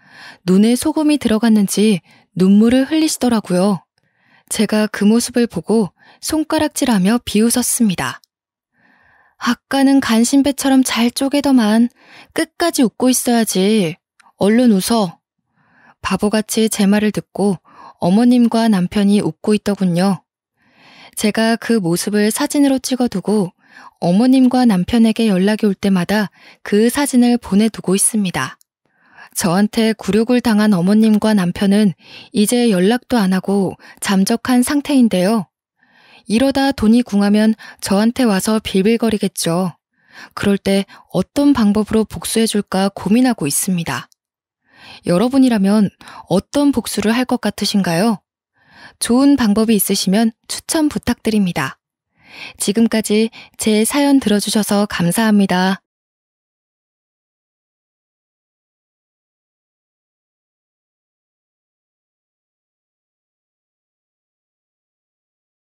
눈에 소금이 들어갔는지 눈물을 흘리시더라고요. 제가 그 모습을 보고 손가락질하며 비웃었습니다. 아까는 간신배처럼 잘 쪼개더만 끝까지 웃고 있어야지. 얼른 웃어. 바보같이 제 말을 듣고 어머님과 남편이 웃고 있더군요. 제가 그 모습을 사진으로 찍어두고 어머님과 남편에게 연락이 올 때마다 그 사진을 보내두고 있습니다. 저한테 굴욕을 당한 어머님과 남편은 이제 연락도 안 하고 잠적한 상태인데요. 이러다 돈이 궁하면 저한테 와서 빌빌거리겠죠. 그럴 때 어떤 방법으로 복수해줄까 고민하고 있습니다. 여러분이라면 어떤 복수를 할 것 같으신가요? 좋은 방법이 있으시면 추천 부탁드립니다. 지금까지 제 사연 들어주셔서 감사합니다.